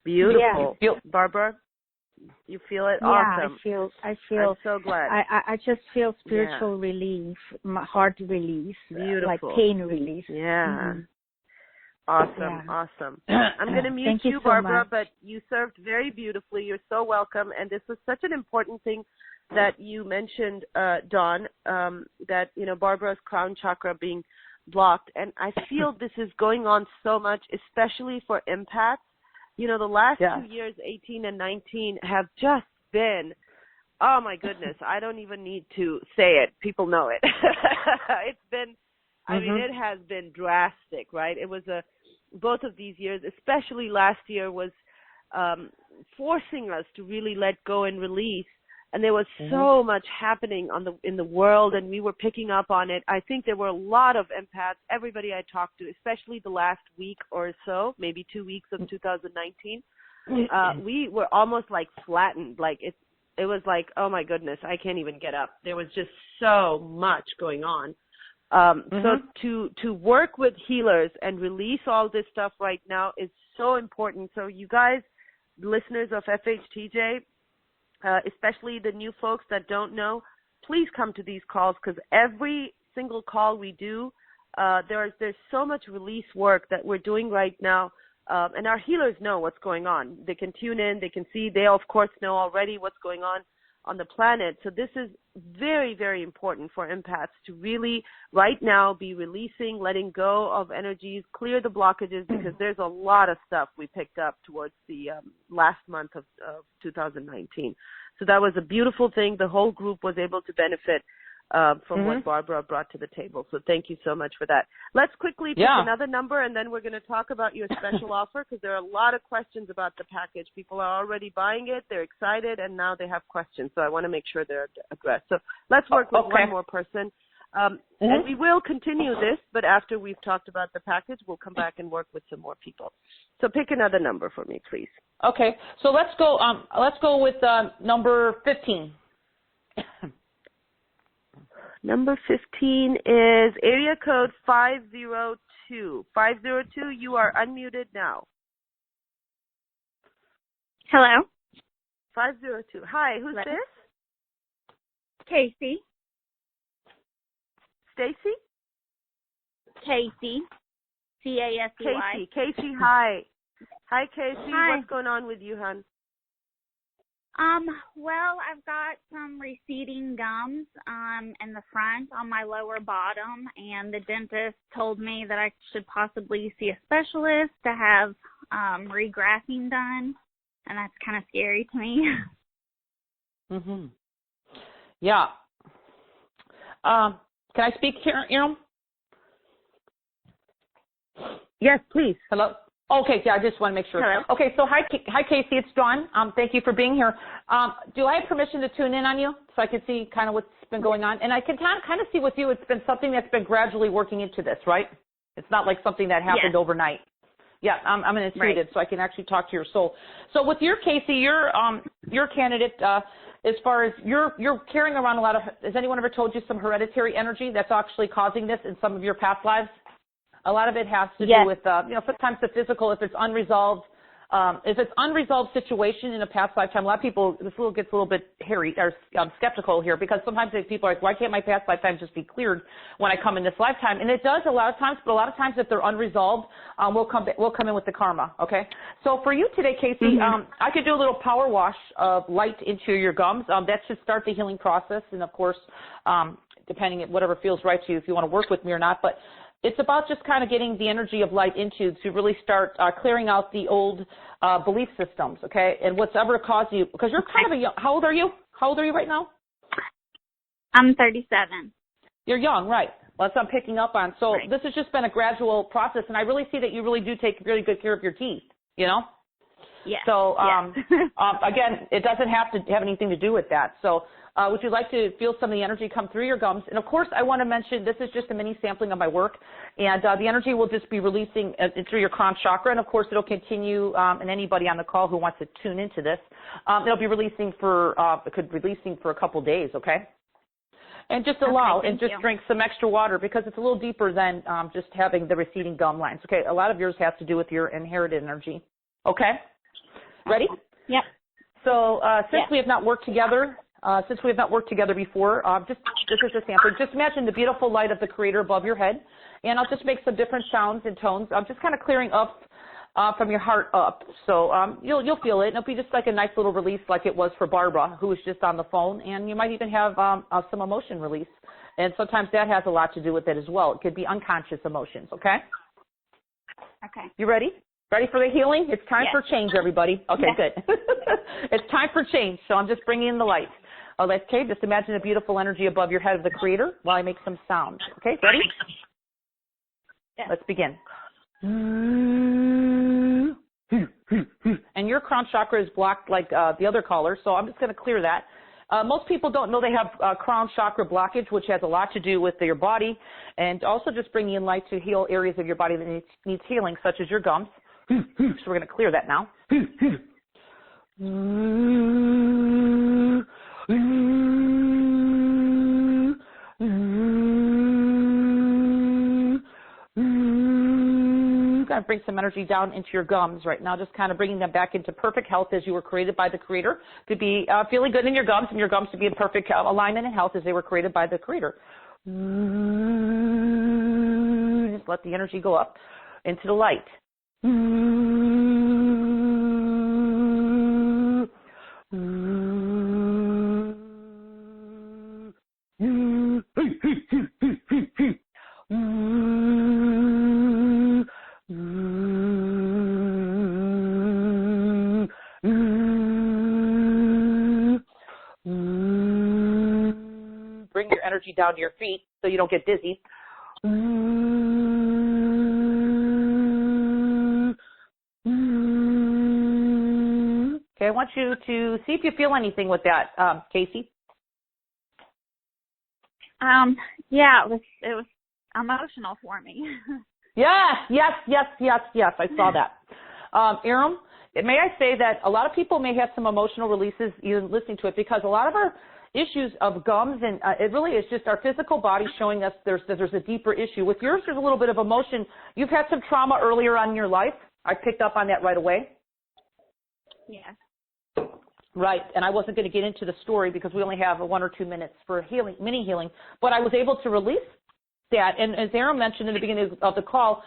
Beautiful. Yeah. Barbara, you feel it? Awesome. I feel. I'm so glad. I just feel spiritual relief, my heart release, beautiful. Like pain release. Yeah. Awesome. I'm going to mute you, Barbara, but you served very beautifully. You're so welcome. And this was such an important thing that you mentioned, Dawn, that, Barbara's crown chakra being blocked. And I feel this is going on so much, especially for empaths. The last 2 years, 18 and 19, have just been, oh, my goodness, I don't even need to say it. People know it. It's been, I mean, it has been drastic, right? It was both of these years, especially last year, was forcing us to really let go and release. And there was so much happening in the world, and we were picking up on it. I think there were a lot of empaths, everybody I talked to, especially the last week or so, maybe 2 weeks of 2019. We were almost like flattened. Like it was like, oh my goodness, I can't even get up. There was just so much going on. So to work with healers and release all this stuff right now is so important. So you guys, listeners of FHTJ, especially the new folks that don't know, please come to these calls, because every single call we do, there's so much release work that we're doing right now, and our healers know what's going on. They can tune in, they can see, they of course know already what's going on the planet. So this is very, very important for empaths to really right now be releasing, letting go of energies, clear the blockages, because there's a lot of stuff we picked up towards the last month of 2019. So that was a beautiful thing. The whole group was able to benefit from what Barbara brought to the table. So thank you so much for that. Let's quickly pick another number, and then we're going to talk about your special offer, because there are a lot of questions about the package. People are already buying it. They're excited, and now they have questions. So I want to make sure they're addressed. So let's work with one more person. And we will continue this, but after we've talked about the package, we'll come back and work with some more people. So pick another number for me, please. Okay. So let's go with number 15. Number 15 is area code 502. 502, you are unmuted now. Hello. 502. Hi, who's this? Casey. Stacy? Casey. C-A-S-E-Y. Casey, hi. Hi, Casey. Hi. What's going on with you, hon? Well, I've got some receding gums in the front on my lower bottom, and the dentist told me that I should possibly see a specialist to have regrafting done, and that's kind of scary to me. Yeah. Can I speak here, Erin? Yes, please. Hello? Okay, yeah, I just want to make sure. Hello. Okay, so hi Casey, it's Dawn. Thank you for being here. Do I have permission to tune in on you so I can see kind of what's been going on? And I can kind of see with you, it's been something that's been gradually working into this, right? It's not like something that happened overnight. Yeah, I'm an intuitive, so I can actually talk to your soul. So with your Casey, your candidate, as far as you're carrying around a lot of, has anyone ever told you some hereditary energy that's actually causing this in some of your past lives? A lot of it has to do with, sometimes the physical, if it's unresolved situation in a past lifetime. A lot of people, gets a little bit hairy or skeptical here, because sometimes people are like, why can't my past lifetime just be cleared when I come in this lifetime? And it does a lot of times, but a lot of times if they're unresolved, we'll come in with the karma. Okay. So for you today, Casey, I could do a little power wash of light into your gums. That should start the healing process. And of course, depending on whatever feels right to you, if you want to work with me or not, but it's about just kind of getting the energy of light into to really start clearing out the old belief systems, okay? And what's ever caused you, because you're kind of a young, how old are you? How old are you right now? I'm 37. You're young, right. Well, that's what I'm picking up on. So this has just been a gradual process, and I really see that you really do take really good care of your teeth, you know? Yeah. So, again, it doesn't have to have anything to do with that. So would you like to feel some of the energy come through your gums? And, of course, I want to mention this is just a mini sampling of my work, and the energy will just be releasing through your crown chakra, and, of course, it'll continue, and anybody on the call who wants to tune into this, it'll be releasing for a couple days, okay? And just allow and just drink some extra water, because it's a little deeper than just having the receding gum lines, okay? A lot of yours has to do with your inherited energy, okay? Ready? Yep. So since we have not worked together, before, this is a sample. Just imagine the beautiful light of the Creator above your head, and I'll just make some different sounds and tones. I'm just kind of clearing up from your heart up. So you'll feel it. It'll be just like a nice little release, like it was for Barbara, who was just on the phone, and you might even have some emotion release. And sometimes that has a lot to do with it as well. It could be unconscious emotions. Okay. Okay. You ready? Ready for the healing? It's time for change, everybody. Okay, good. It's time for change, so I'm just bringing in the light. Okay, just imagine a beautiful energy above your head of the Creator while I make some sound. Okay, ready? Yeah. Let's begin. And your crown chakra is blocked like the other caller, so I'm just going to clear that. Most people don't know they have crown chakra blockage, which has a lot to do with your body, and also just bringing in light to heal areas of your body that needs healing, such as your gums. So we're going to clear that now. going to bring some energy down into your gums right now, just kind of bringing them back into perfect health as you were created by the Creator, to be feeling good in your gums, and your gums to be in perfect alignment and health as they were created by the Creator. Just let the energy go up into the light. Bring your energy down to your feet so you don't get dizzy. Okay, I want you to see if you feel anything with that, Casey. Yeah, it was emotional for me. Yes. I saw that. Aram, may I say that a lot of people may have some emotional releases even listening to it, because a lot of our issues of gums, and it really is just our physical body showing us there's a deeper issue. With yours, there's a little bit of emotion. You've had some trauma earlier on in your life. I picked up on that right away. Yes. Right, and I wasn't going to get into the story because we only have 1 or 2 minutes for healing, mini healing, but I was able to release that. And as Aram mentioned in the beginning of the call,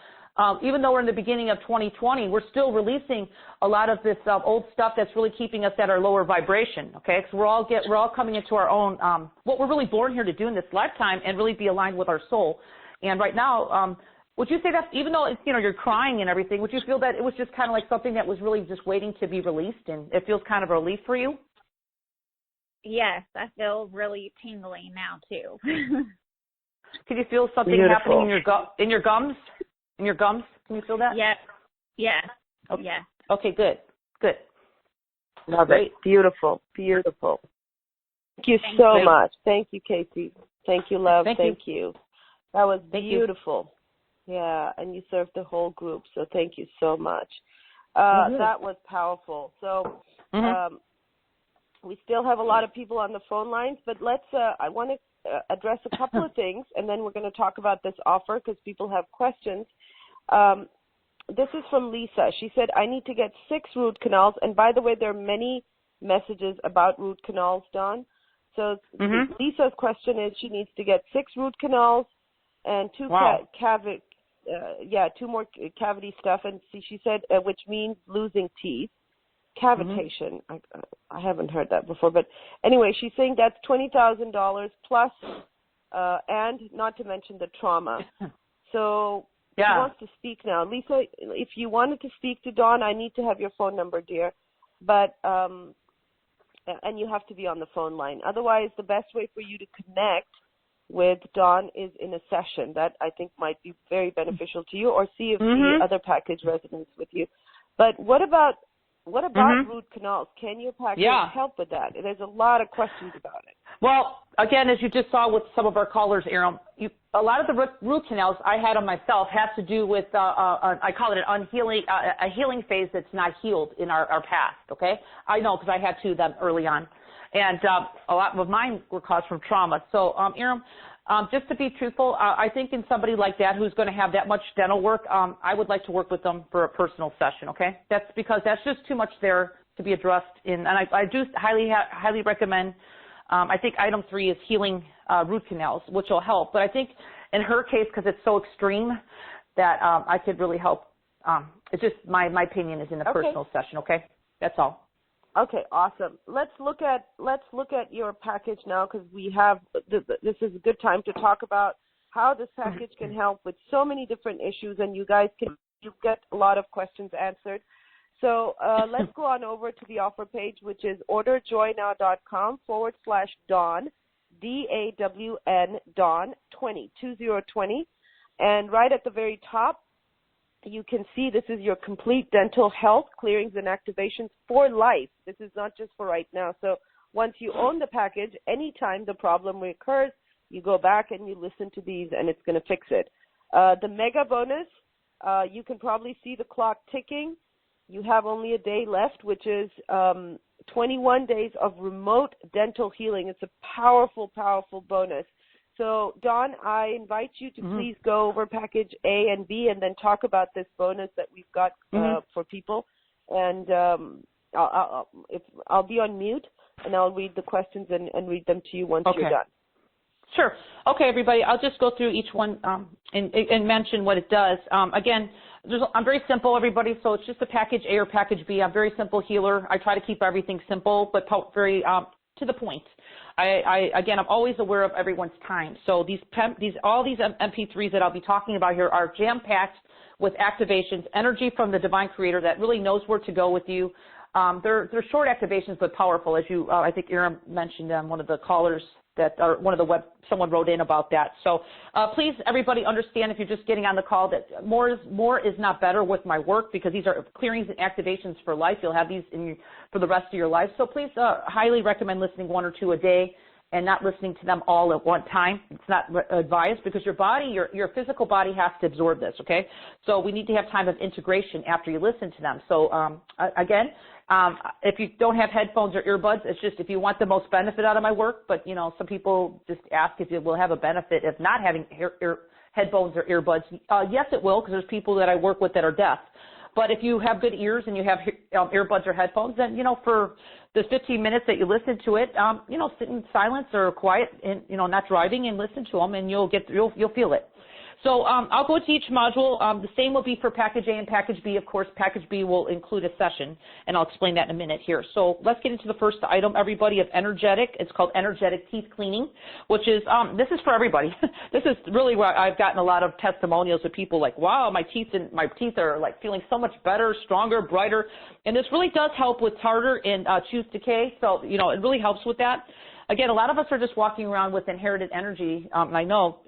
even though we're in the beginning of 2020, we're still releasing a lot of this old stuff that's really keeping us at our lower vibration, okay? Because we're all coming into our own, what we're really born here to do in this lifetime, and really be aligned with our soul. And right now, would you say that even though it's, you're crying and everything, would you feel that it was just kind of like something that was really just waiting to be released, and it feels kind of a relief for you? Yes, I feel really tingling now too. Can you feel something happening in your gums? In your gums? Can you feel that? Yes. Okay. Yes. Okay, good. Love it. Beautiful. Thank you so much. Thank you, Casey. Thank you, love. Thank you. That was beautiful. Yeah, and you served the whole group, so thank you so much. That was powerful. So we still have a lot of people on the phone lines, but I want to address a couple of things, and then we're going to talk about this offer because people have questions. This is from Lisa. She said, I need to get 6 root canals. And by the way, there are many messages about root canals, Dawn. So Lisa's question is she needs to get 6 root canals and 2 2 more cavity stuff. And she said, which means losing teeth. Cavitation. I haven't heard that before. But anyway, she's saying that's $20,000 plus, and not to mention the trauma. So she wants to speak now. Lisa, if you wanted to speak to Dawn, I need to have your phone number, dear. But and you have to be on the phone line. Otherwise, the best way for you to connect with Dawn is in a session. That I think might be very beneficial to you, or see if the other package resonates with you. But what about root canals? Can your package help with that? There's a lot of questions about it. Well, again, as you just saw with some of our callers, Aram, a lot of the root canals I had on myself has to do with, I call it a healing phase that's not healed in our past, okay? I know because I had 2 of them early on. And a lot of mine were caused from trauma. So, Aram, just to be truthful, I think in somebody like that who's going to have that much dental work, I would like to work with them for a personal session, okay? That's because that's just too much there to be addressed in. And I do highly recommend, I think item 3 is healing root canals, which will help. But I think in her case, because it's so extreme, that I could really help. It's just my opinion is in a personal session, okay? That's all. Okay, awesome. Let's look at your package now, because we have this is a good time to talk about how this package can help with so many different issues, and you get a lot of questions answered. So let's go on over to the offer page, which is orderjoynow.com/Dawn, DAWN, Dawn 2020, and right at the very top, you can see this is your complete dental health clearings and activations for life. This is not just for right now. So once you own the package, anytime the problem recurs, you go back and you listen to these, and it's going to fix it. The mega bonus, you can probably see the clock ticking. You have only a day left, which is 21 days of remote dental healing. It's a powerful, powerful bonus. So, Dawn, I invite you to please go over package A and B and then talk about this bonus that we've got for people. And I'll be on mute, and I'll read the questions and read them to you once you're done. Sure. Okay, everybody, I'll just go through each one and mention what it does. Again, I'm very simple, everybody, so it's just a package A or package B. I'm a very simple healer. I try to keep everything simple but very to the point. Again, I'm always aware of everyone's time. So all these MP3s that I'll be talking about here are jam-packed with activations, energy from the divine creator that really knows where to go with you. They're short activations but powerful, as I think Aaron mentioned on one of the callers someone wrote in about that. So please, everybody, understand if you're just getting on the call that more is not better with my work, because these are clearings and activations for life. You'll have these for the rest of your life. So please highly recommend listening 1 or 2 a day and not listening to them all at one time. It's not advised, because your body, your physical body has to absorb this, okay? So we need to have time of integration after you listen to them. So again, if you don't have headphones or earbuds, it's just if you want the most benefit out of my work, but, some people just ask if it will have a benefit if not having headphones or earbuds. Yes, it will, because there's people that I work with that are deaf. But if you have good ears and you have earbuds or headphones, then, for the 15 minutes that you listen to it, sit in silence or quiet and, not driving, and listen to them, and you'll feel it. So I'll go to each module. The same will be for package A and package B. Of course, package B will include a session, and I'll explain that in a minute here. So let's get into the first item, everybody, of energetic. It's called energetic teeth cleaning, which is, this is for everybody. This is really where I've gotten a lot of testimonials of people like, wow, my teeth are like feeling so much better, stronger, brighter. And this really does help with tartar and tooth decay. So, it really helps with that. Again, a lot of us are just walking around with inherited energy. And I know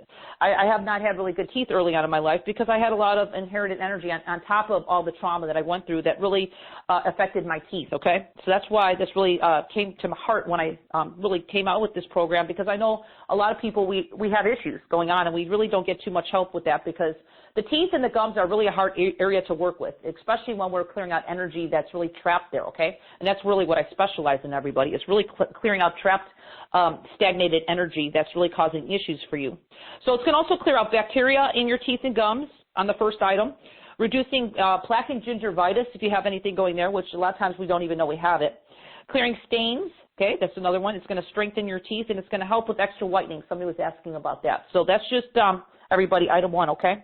I have not had really good teeth early on in my life, because I had a lot of inherited energy on top of all the trauma that I went through that really affected my teeth, okay? So that's why this really came to my heart when I really came out with this program, because I know a lot of people, we have issues going on, and we really don't get too much help with that, because the teeth and the gums are really a hard area to work with, especially when we're clearing out energy that's really trapped there, okay? And that's really what I specialize in, everybody. It's really clearing out trapped, stagnated energy that's really causing issues for you. So it's going to also clear out bacteria in your teeth and gums on the first item, reducing plaque and gingivitis if you have anything going there, which a lot of times we don't even know we have it. Clearing stains, okay, that's another one. It's going to strengthen your teeth, and it's going to help with extra whitening. Somebody was asking about that. So that's just, everybody, item 1, okay?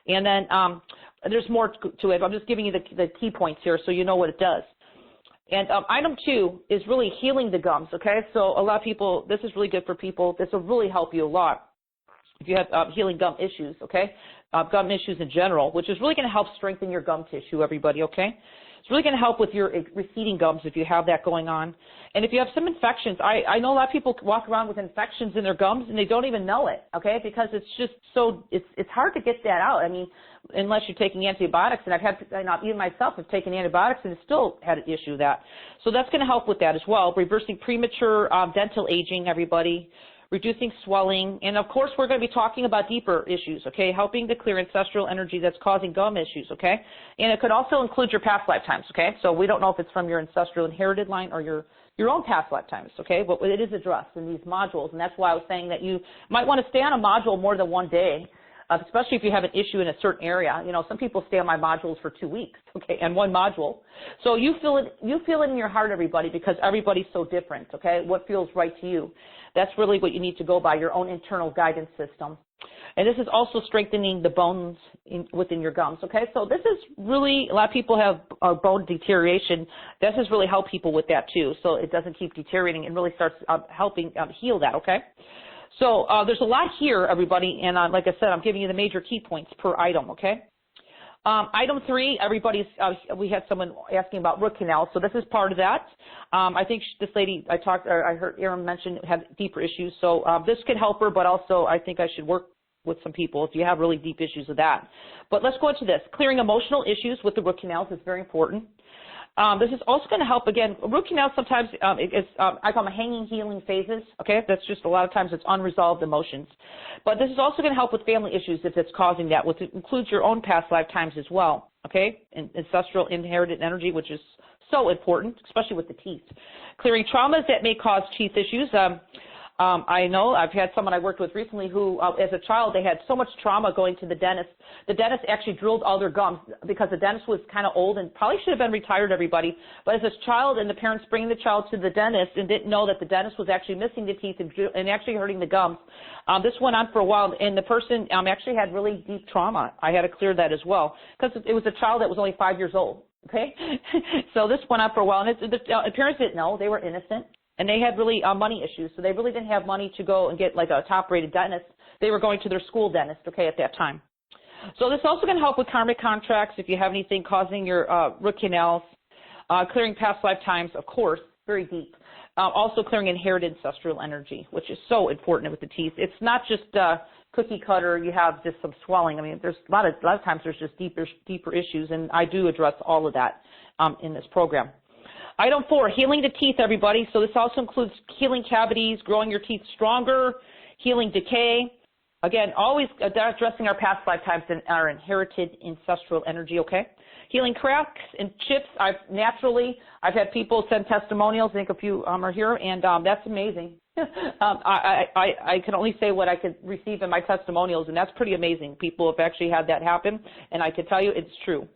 And then there's more to it. I'm just giving you the key points here so you know what it does. And item 2 is really healing the gums, okay? So a lot of people, this is really good for people. This will really help you a lot if you have healing gum issues, okay? Gum issues in general, which is really going to help strengthen your gum tissue, everybody, okay? It's really going to help with your receding gums if you have that going on. And if you have some infections, I know a lot of people walk around with infections in their gums and they don't even know it, okay? Because it's just so, it's hard to get that out. I mean, unless you're taking antibiotics, and I've had, even myself have taken antibiotics and still had an issue with that. So that's going to help with that as well. Reversing premature dental aging, everybody. Reducing swelling, and of course we're going to be talking about deeper issues, okay, helping to clear ancestral energy that's causing gum issues, okay, and it could also include your past lifetimes, okay, so we don't know if it's from your ancestral inherited line or your own past lifetimes, okay, but it is addressed in these modules, and that's why I was saying that you might want to stay on a module more than one day, especially if you have an issue in a certain area. Some people stay on my modules for 2 weeks, okay, and one module. So you feel it in your heart, everybody, because everybody's so different, okay, what feels right to you. That's really what you need to go by, your own internal guidance system. And this is also strengthening the bones within your gums, okay? So this is really, a lot of people have bone deterioration. This has really helped people with that too, so it doesn't keep deteriorating and really starts helping heal that, okay? So there's a lot here, everybody, and like I said, I'm giving you the major key points per item, okay? Item 3, we had someone asking about root canals, so this is part of that. I think this lady I heard Erin mention had deeper issues, so this could help her, but also I think I should work with some people if you have really deep issues with that. But let's go into this. Clearing emotional issues with the root canals is very important. This is also going to help, again, root canals sometimes, I call them hanging healing phases, okay? That's just a lot of times it's unresolved emotions. But this is also going to help with family issues if it's causing that, which includes your own past lifetimes as well, okay? And ancestral inherited energy, which is so important, especially with the teeth. Clearing traumas that may cause teeth issues. I know I've had someone I worked with recently who, as a child, they had so much trauma going to the dentist. The dentist actually drilled all their gums because the dentist was kind of old and probably should have been retired, everybody. But as a child, and the parents bringing the child to the dentist and didn't know that the dentist was actually missing the teeth and actually hurting the gums. This went on for a while, and the person actually had really deep trauma. I had to clear that as well because it was a child that was only 5 years old. Okay, so this went on for a while, and the parents didn't know. They were innocent. And they had really money issues, so they really didn't have money to go and get like a top-rated dentist. They were going to their school dentist, okay, at that time. So this also can help with karmic contracts if you have anything causing your root canals, clearing past lifetimes, of course, very deep. Also clearing inherited ancestral energy, which is so important with the teeth. It's not just cookie cutter, you have just some swelling. I mean, there's a lot of times there's just deeper issues, and I do address all of that in this program. Item 4, healing the teeth, everybody. So this also includes healing cavities, growing your teeth stronger, healing decay. Again, always addressing our past lifetimes and our inherited ancestral energy, okay? Healing cracks and chips. I've had people send testimonials. I think a few are here, and that's amazing. I can only say what I could receive in my testimonials, and that's pretty amazing. People have actually had that happen, and I can tell you it's true.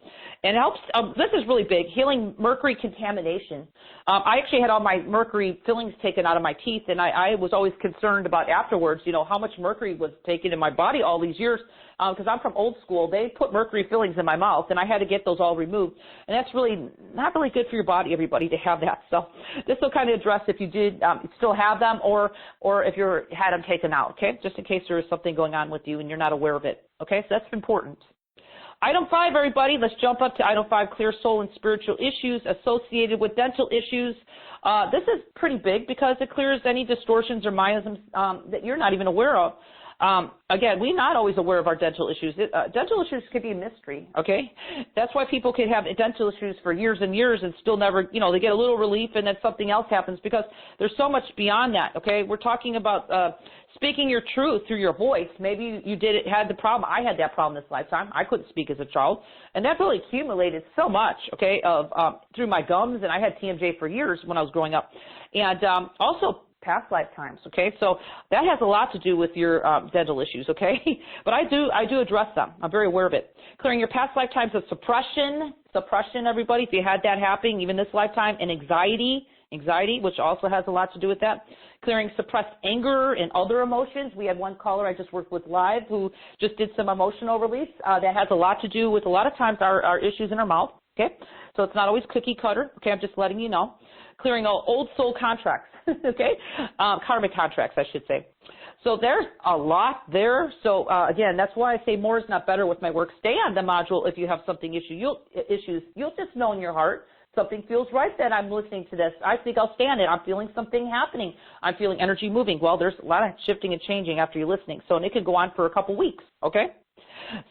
And it helps, this is really big, healing mercury contamination. I actually had all my mercury fillings taken out of my teeth, and I was always concerned about afterwards, you know, how much mercury was taken in my body all these years, because I'm from old school. They put mercury fillings in my mouth, and I had to get those all removed. And that's really not really good for your body, everybody, to have that. So this will kind of address if you did still have them or if you had them taken out, okay, just in case there is something going on with you and you're not aware of it. Okay, so that's important. Item 5, everybody, let's jump up to item 5, clear soul and spiritual issues associated with dental issues. This is pretty big because it clears any distortions or miasms that you're not even aware of. Again, we're not always aware of our dental issues. Dental issues can be a mystery, okay? That's why people can have dental issues for years and years and still never, you know, they get a little relief and then something else happens because there's so much beyond that, okay? We're talking about speaking your truth through your voice. Maybe you had the problem. I had that problem this lifetime. I couldn't speak as a child. And that really accumulated so much, okay, through my gums. And I had TMJ for years when I was growing up. And also past lifetimes, okay? So that has a lot to do with your dental issues, okay? But I do address them. I'm very aware of it. Clearing your past lifetimes of suppression, everybody, if you had that happening, even this lifetime, and anxiety, which also has a lot to do with that. Clearing suppressed anger and other emotions. We had one caller I just worked with live who just did some emotional release. That has a lot to do with a lot of times our issues in our mouth, okay? So it's not always cookie cutter, okay? I'm just letting you know. Clearing all old soul contracts, okay? Karmic contracts, I should say. So there's a lot there. So again, that's why I say more is not better with my work. Stay on the module if you have something you'll just know in your heart. Something feels right that I'm listening to this. I think I'll stand it. I'm feeling something happening. I'm feeling energy moving. Well, there's a lot of shifting and changing after you're listening. So, and it could go on for a couple weeks, okay?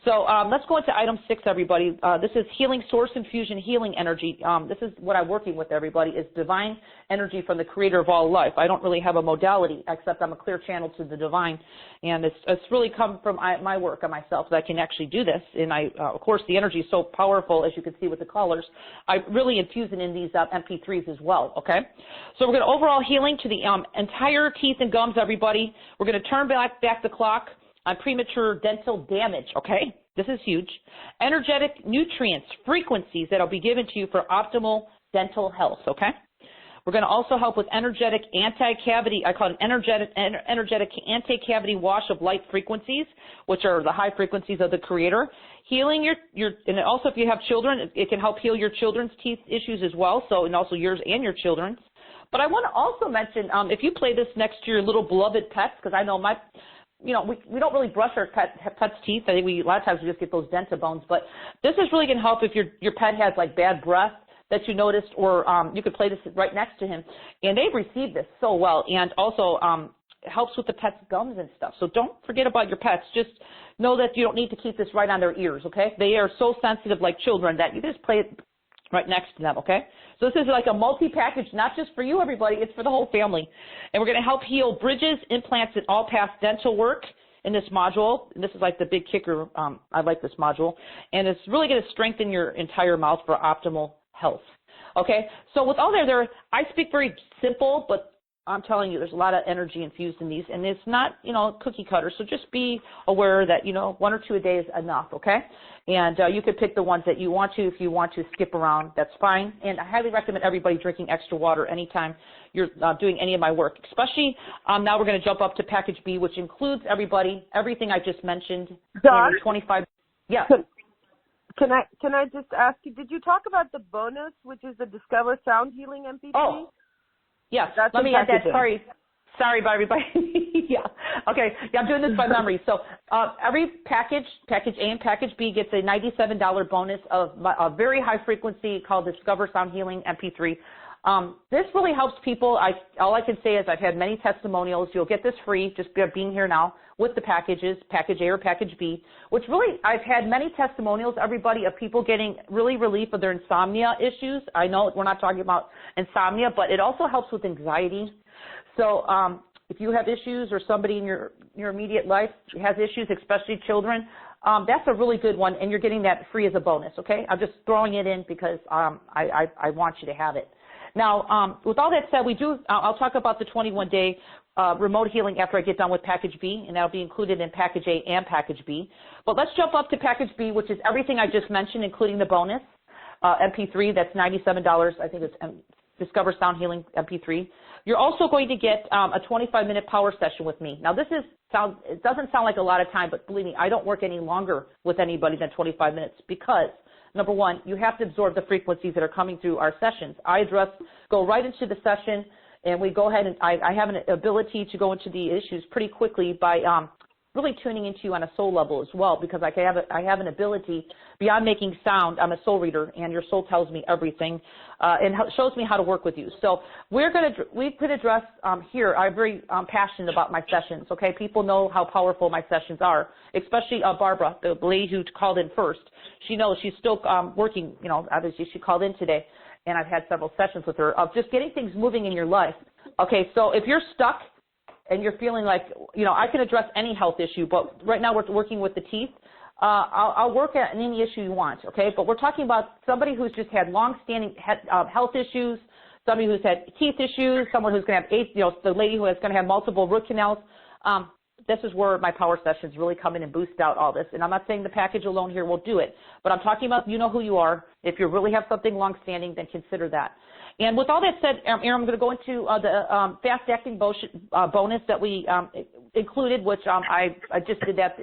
So let's go into item 6, everybody. This is healing source infusion, healing energy. This is what I'm working with, everybody, is divine energy from the creator of all life. I don't really have a modality, except I'm a clear channel to the divine. And it's really come from my work on myself that I can actually do this. And of course, the energy is so powerful, as you can see with the callers. I really infuse it in these MP3s as well, okay? So we're going to overall healing to the entire teeth and gums, everybody. We're going to turn back the clock on premature dental damage, okay? This is huge. Energetic nutrients, frequencies that will be given to you for optimal dental health, okay? We're going to also help with energetic anti-cavity, I call it energetic anti-cavity wash of light frequencies, which are the high frequencies of the creator. Healing and also if you have children, it can help heal your children's teeth issues as well, so, and also yours and your children's. But I want to also mention, if you play this next to your little beloved pets, because I know we don't really brush our pet's teeth. I think a lot of times we just get those dental bones. But this is really going to help if your pet has like bad breath that you noticed, or you could play this right next to him. And they've received this so well, and also helps with the pet's gums and stuff. So don't forget about your pets. Just know that you don't need to keep this right on their ears, okay? They are so sensitive like children that you just play it right next to them, okay? So this is like a multi-package, not just for you, everybody. It's for the whole family. And we're going to help heal bridges, implants, and all past dental work in this module. And this is like the big kicker. I like this module. And it's really going to strengthen your entire mouth for optimal health. Okay? So with all there, I speak very simple, but I'm telling you, there's a lot of energy infused in these, and it's not, cookie cutter. So just be aware that, 1 or 2 a day is enough, okay? And you could pick the ones that you want to. If you want to skip around, that's fine. And I highly recommend everybody drinking extra water anytime you're doing any of my work, especially now we're going to jump up to package B, which includes everything I just mentioned. Don, 25. Yeah. Can I just ask you, did you talk about the bonus, which is the Discover Sound Healing MP3? Oh. Yes, That's let me add that. Sorry about everybody. Yeah. Okay. Yeah, I'm doing this by memory. So every package A and package B gets a $97 bonus of a very high frequency called Discover Sound Healing MP3. This really helps people. All I can say is I've had many testimonials. You'll get this free just being here now with the packages, package A or package B, which really I've had many testimonials, everybody, of people getting really relief of their insomnia issues. I know we're not talking about insomnia, but it also helps with anxiety. So if you have issues or somebody in your immediate life has issues, especially children, that's a really good one, and you're getting that free as a bonus, okay? I'm just throwing it in because I want you to have it. Now, with all that said, I'll talk about the 21-day remote healing after I get done with package B, and that'll be included in package A and package B. But let's jump up to package B, which is everything I just mentioned, including the bonus, MP3, that's $97. I think it's Discover Sound Healing MP3. You're also going to get a 25-minute power session with me. Now, it doesn't sound like a lot of time, but believe me, I don't work any longer with anybody than 25 minutes because, number one, you have to absorb the frequencies that are coming through our sessions. Go right into the session, and we go ahead and I have an ability to go into the issues pretty quickly by really tuning into you on a soul level as well, because I have an ability beyond making sound. I'm a soul reader, and your soul tells me everything and shows me how to work with you. So we could address here. I'm very passionate about my sessions. Okay, people know how powerful my sessions are, especially Barbara, the lady who called in first. She knows she's still working. Obviously she called in today, and I've had several sessions with her of just getting things moving in your life. Okay, so if you're stuck and you're feeling like, I can address any health issue, but right now we're working with the teeth. I'll work at any issue you want, okay? But we're talking about somebody who's just had long-standing health issues, somebody who's had teeth issues, someone who's going to have the lady who is going to have multiple root canals. This is where my power sessions really come in and boost out all this. And I'm not saying the package alone here will do it, but I'm talking about you know who you are. If you really have something long-standing, then consider that. And with all that said, Aaron, I'm going to go into the fast-acting bonus that we included, which I just did that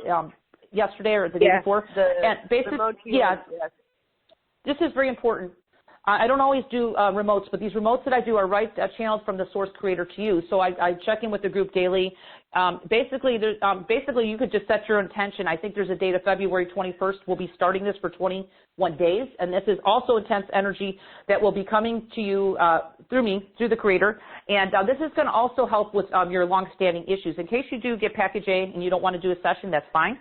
yesterday or the day before. And basically, this is very important. I don't always do remotes, but these remotes that I do are channeled from the source creator to you. So I check in with the group daily. Basically, you could just set your intention. I think there's a date of February 21st. We'll be starting this for 21 days, and this is also intense energy that will be coming to you through me, through the creator. And this is going to also help with your long-standing issues. In case you do get package A and you don't want to do a session, that's fine.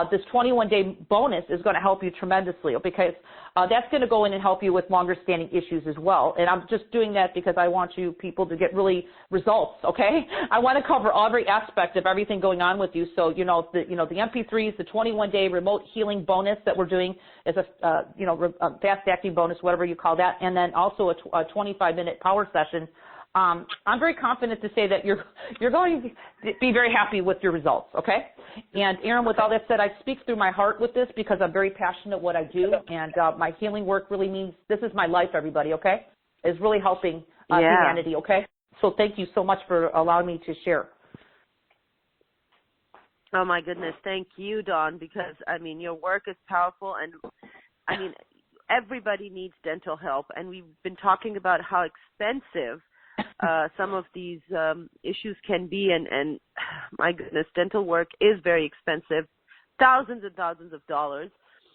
This 21-day bonus is going to help you tremendously because that's going to go in and help you with longer-standing issues as well. And I'm just doing that because I want you people to get really results, okay? I want to cover every aspect of everything going on with you. So, the MP3s, the 21-day remote healing bonus that we're doing is a fast-acting bonus, whatever you call that, and then also a 25-minute power session. I'm very confident to say that you're going to be very happy with your results, okay? And Aaron, with all that said, I speak through my heart with this because I'm very passionate what I do, and my healing work really means this is my life, everybody, okay? It's really helping humanity, okay? So thank you so much for allowing me to share. Oh, my goodness. Thank you, Dawn, because, your work is powerful, and, everybody needs dental help, and we've been talking about how expensive some of these issues can be, and my goodness, dental work is very expensive, thousands and thousands of dollars.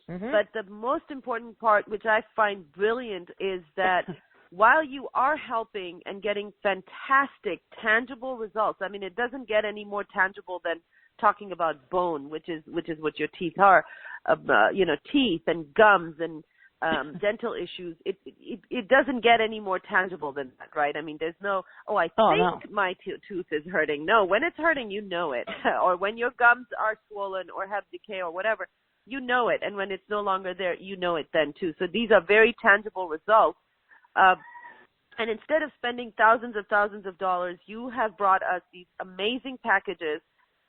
Mm-hmm. But the most important part, which I find brilliant, is that while you are helping and getting fantastic, tangible results, it doesn't get any more tangible than talking about bone, which is what your teeth are, teeth and gums and dental issues. It doesn't get any more tangible than that, right? There's no, I think my tooth is hurting. No, when it's hurting, you know it. Or when your gums are swollen or have decay or whatever, you know it. And when it's no longer there, you know it then too. So these are very tangible results. And instead of spending thousands of dollars, you have brought us these amazing packages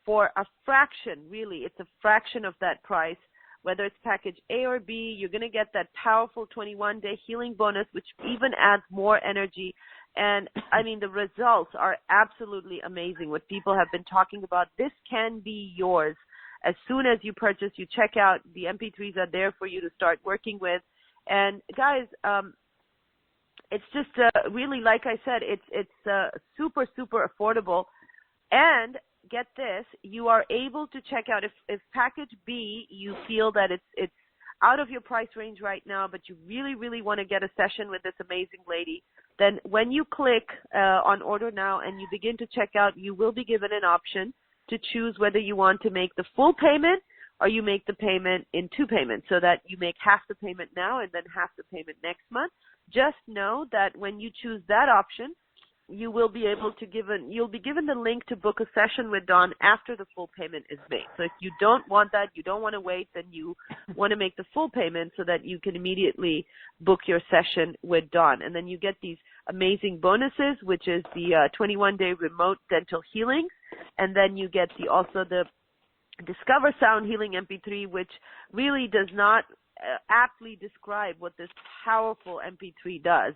for a fraction, really. It's a fraction of that price. Whether it's package A or B, you're going to get that powerful 21-day healing bonus, which even adds more energy. And, I mean, the results are absolutely amazing. What people have been talking about, this can be yours. As soon as you purchase, you check out, the MP3s are there for you to start working with. And, guys, it's just really, like I said, it's super, super affordable. And get this, you are able to check out if package B, you feel that it's out of your price range right now, but you really, really want to get a session with this amazing lady, then when you click on order now and you begin to check out, you will be given an option to choose whether you want to make the full payment or you make the payment in 2 payments, so that you make half the payment now and then half the payment next month. Just know that when you choose that option, you will be able to you'll be given the link to book a session with Dawn after the full payment is made. So if you don't want that, you don't want to wait, then you want to make the full payment so that you can immediately book your session with Dawn. And then you get these amazing bonuses, which is the 21-day remote dental healings. And then you get also the Discover Sound Healing MP3, which really does not aptly describe what this powerful MP3 does.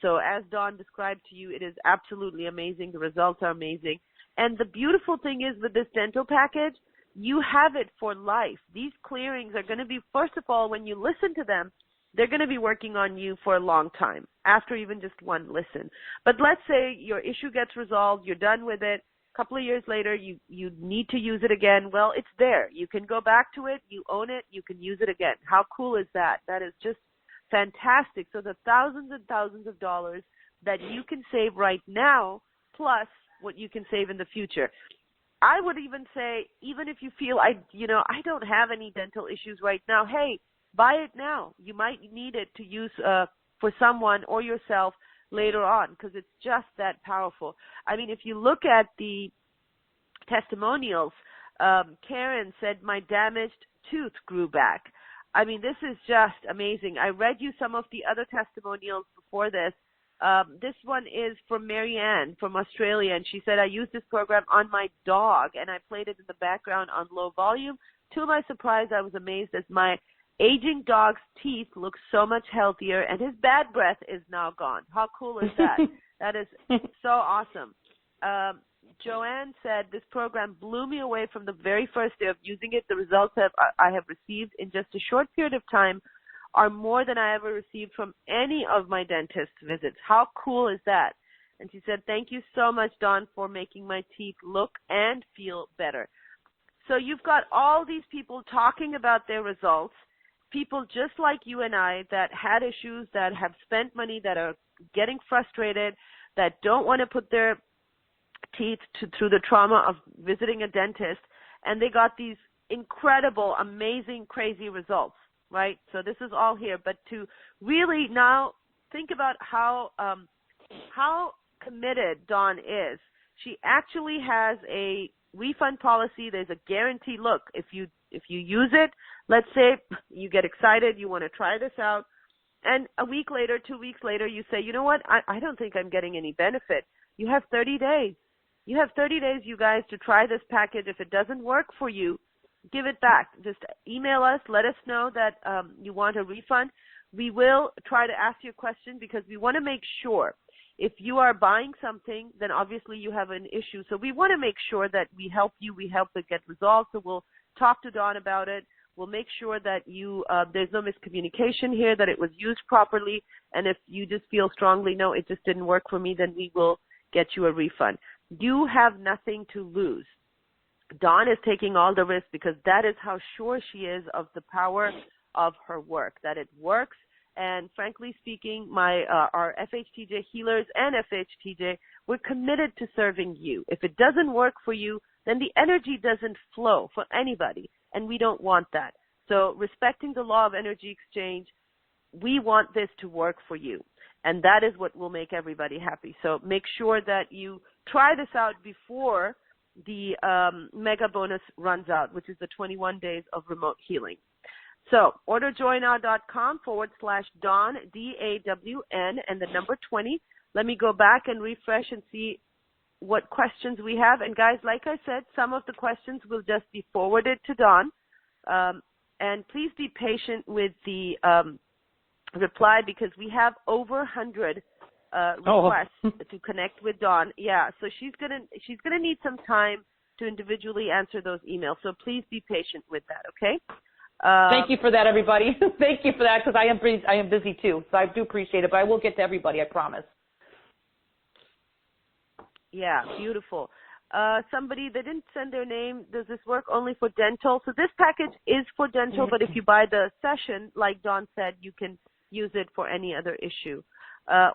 So as Dawn described to you, it is absolutely amazing. The results are amazing. And the beautiful thing is with this dental package, you have it for life. These clearings are going to be, first of all, when you listen to them, they're going to be working on you for a long time, after even just one listen. But let's say your issue gets resolved, you're done with it. A couple of years later, you need to use it again. Well, it's there. You can go back to it. You own it. You can use it again. How cool is that? That is just fantastic. So the thousands and thousands of dollars that you can save right now, plus what you can save in the future. I would even say, even if you feel I don't have any dental issues right now, hey, buy it now. You might need it to use for someone or yourself later on, because it's just that powerful. I mean, if you look at the testimonials, Karen said, my damaged tooth grew back. I mean, this is just amazing. I read you some of the other testimonials before this. This one is from Marianne from Australia, and she said, I used this program on my dog, and I played it in the background on low volume. To my surprise, I was amazed as my aging dog's teeth look so much healthier, and his bad breath is now gone. How cool is that? That is so awesome. Joanne said, this program blew me away from the very first day of using it. The results I have received in just a short period of time are more than I ever received from any of my dentist visits. How cool is that? And she said, thank you so much, Dawn, for making my teeth look and feel better. So you've got all these people talking about their results, people just like you and I that had issues, that have spent money, that are getting frustrated, that don't want to put their teeth through the trauma of visiting a dentist, and they got these incredible, amazing, crazy results, right? So this is all here. But to really now think about how committed Dawn is. She actually has a refund policy. There's a guarantee. Look, if you use it, let's say you get excited, you want to try this out, and a week later, 2 weeks later, you say, you know what, I don't think I'm getting any benefit. You have 30 days. You have 30 days, you guys, to try this package. If it doesn't work for you, give it back. Just email us. Let us know that you want a refund. We will try to ask you a question because we want to make sure. If you are buying something, then obviously you have an issue. So we want to make sure that we help you. We help it get resolved. So we'll talk to Dawn about it. We'll make sure that there's no miscommunication here, that it was used properly. And if you just feel strongly, no, it just didn't work for me, then we will get you a refund. You have nothing to lose. Dawn is taking all the risk because that is how sure she is of the power of her work, that it works. And frankly speaking, our FHTJ healers and FHTJ, we're committed to serving you. If it doesn't work for you, then the energy doesn't flow for anybody, and we don't want that. So respecting the law of energy exchange, we want this to work for you, and that is what will make everybody happy. So make sure that you try this out before the mega bonus runs out, which is the 21 days of remote healing. So orderjoynow.com/Dawn, DAWN, and the number 20. Let me go back and refresh and see what questions we have. And guys, like I said, some of the questions will just be forwarded to Dawn. And please be patient with the reply, because we have over 100 requests to connect with Dawn. Yeah, so she's gonna need some time to individually answer those emails. So please be patient with that, okay? Thank you for that, everybody. Thank you for that, because I am busy too. So I do appreciate it, but I will get to everybody, I promise. Yeah, beautiful. Somebody, they didn't send their name. Does this work only for dental? So this package is for dental, but if you buy the session, like Dawn said, you can use it for any other issue.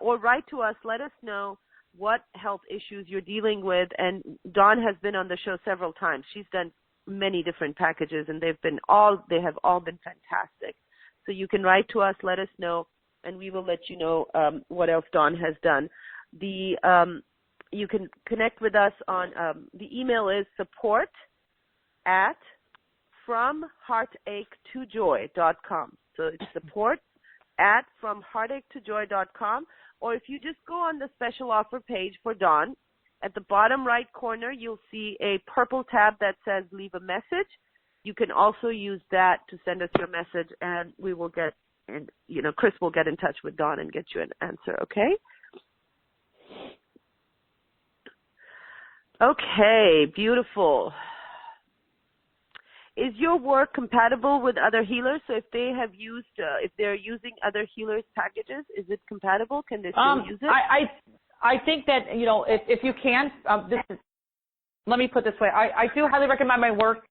Or write to us. Let us know what health issues you're dealing with. And Dawn has been on the show several times. She's done many different packages, and they have all been fantastic. So you can write to us, let us know, and we will let you know what else Dawn has done. You can connect with us on, the email is support@fromheartache2joy.com. So it's support@fromheartache2joy.com. Or if you just go on the special offer page for Dawn, at the bottom right corner, you'll see a purple tab that says leave a message. You can also use that to send us your message, and we will get, and Chris will get in touch with Dawn and get you an answer, okay? Okay, beautiful. Is your work compatible with other healers? So if they have used, if they're using other healers' packages, is it compatible? Can they still use it? I think that, if you can, let me put it this way. I do highly recommend my work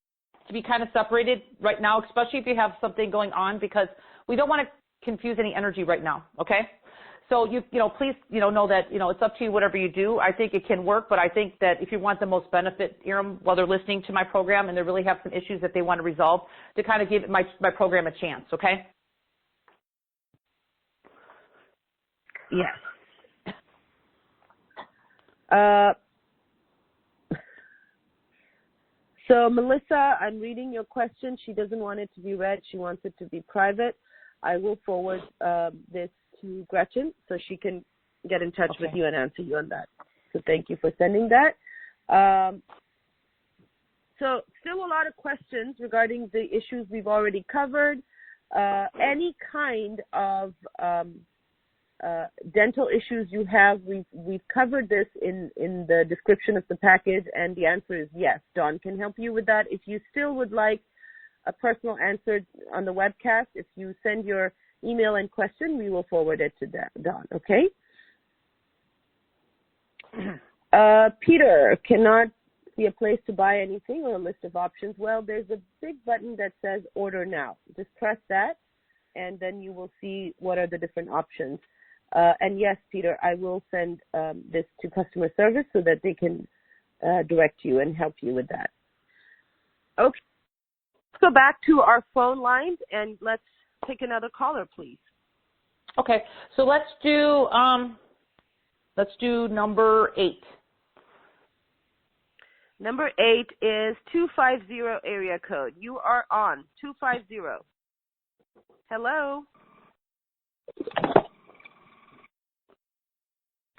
to be kind of separated right now, especially if you have something going on, because we don't want to confuse any energy right now, okay? So, please, know that, it's up to you whatever you do. I think it can work, but I think that if you want the most benefit, while they're listening to my program and they really have some issues that they want to resolve, to kind of give my program a chance, okay? Yes. So, Melissa, I'm reading your question. She doesn't want it to be read. She wants it to be private. I will forward this to Gretchen so she can get in touch with you and answer you on that. So thank you for sending that. So still a lot of questions regarding the issues we've already covered. Any kind of dental issues you have, we've covered this in the description of the package, and the answer is yes. Dawn can help you with that. If you still would like a personal answer on the webcast, if you send your email and question, we will forward it to Dawn, okay? Peter, cannot see a place to buy anything or a list of options. Well, there's a big button that says order now. Just press that, and then you will see what are the different options. And yes, Peter, I will send this to customer service so that they can direct you and help you with that. Okay, let's go back to our phone lines and let's take another caller, please. Okay, so let's do number 8. Number 8 is 250 area code. You are on 250. Hello.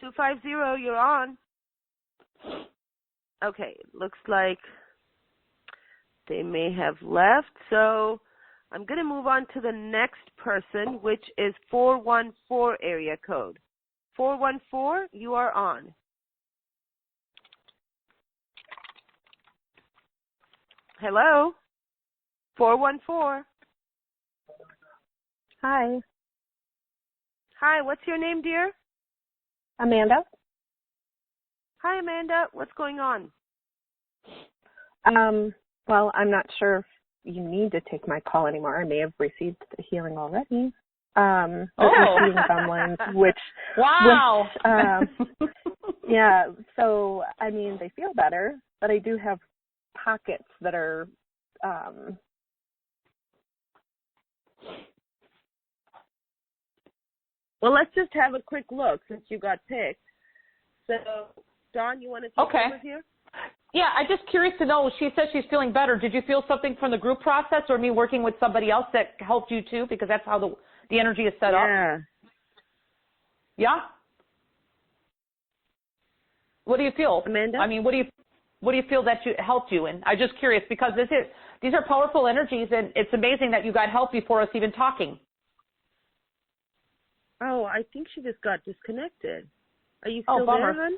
250, you're on. Okay, looks like they may have left. So I'm going to move on to the next person, which is 414 area code. 414, you are on. Hello? 414. Hi. Hi, what's your name, dear? Amanda. Hi, Amanda. What's going on? Well, I'm not sure if you need to take my call anymore. I may have received the healing already. Receiving someone, which wow. Yeah. So, I mean, they feel better, but I do have pockets that are, Well, let's just have a quick look since you got picked. So, Dawn, you want to take over here? Yeah, I'm just curious to know, she said she's feeling better. Did you feel something from the group process or me working with somebody else that helped you too? Because that's how the energy is set up. Yeah. Yeah? What do you feel? Amanda? I mean, what do you feel that helped you? And I'm just curious because these are powerful energies, and it's amazing that you got help before us even talking. Oh, I think she just got disconnected. Are you still there, hon?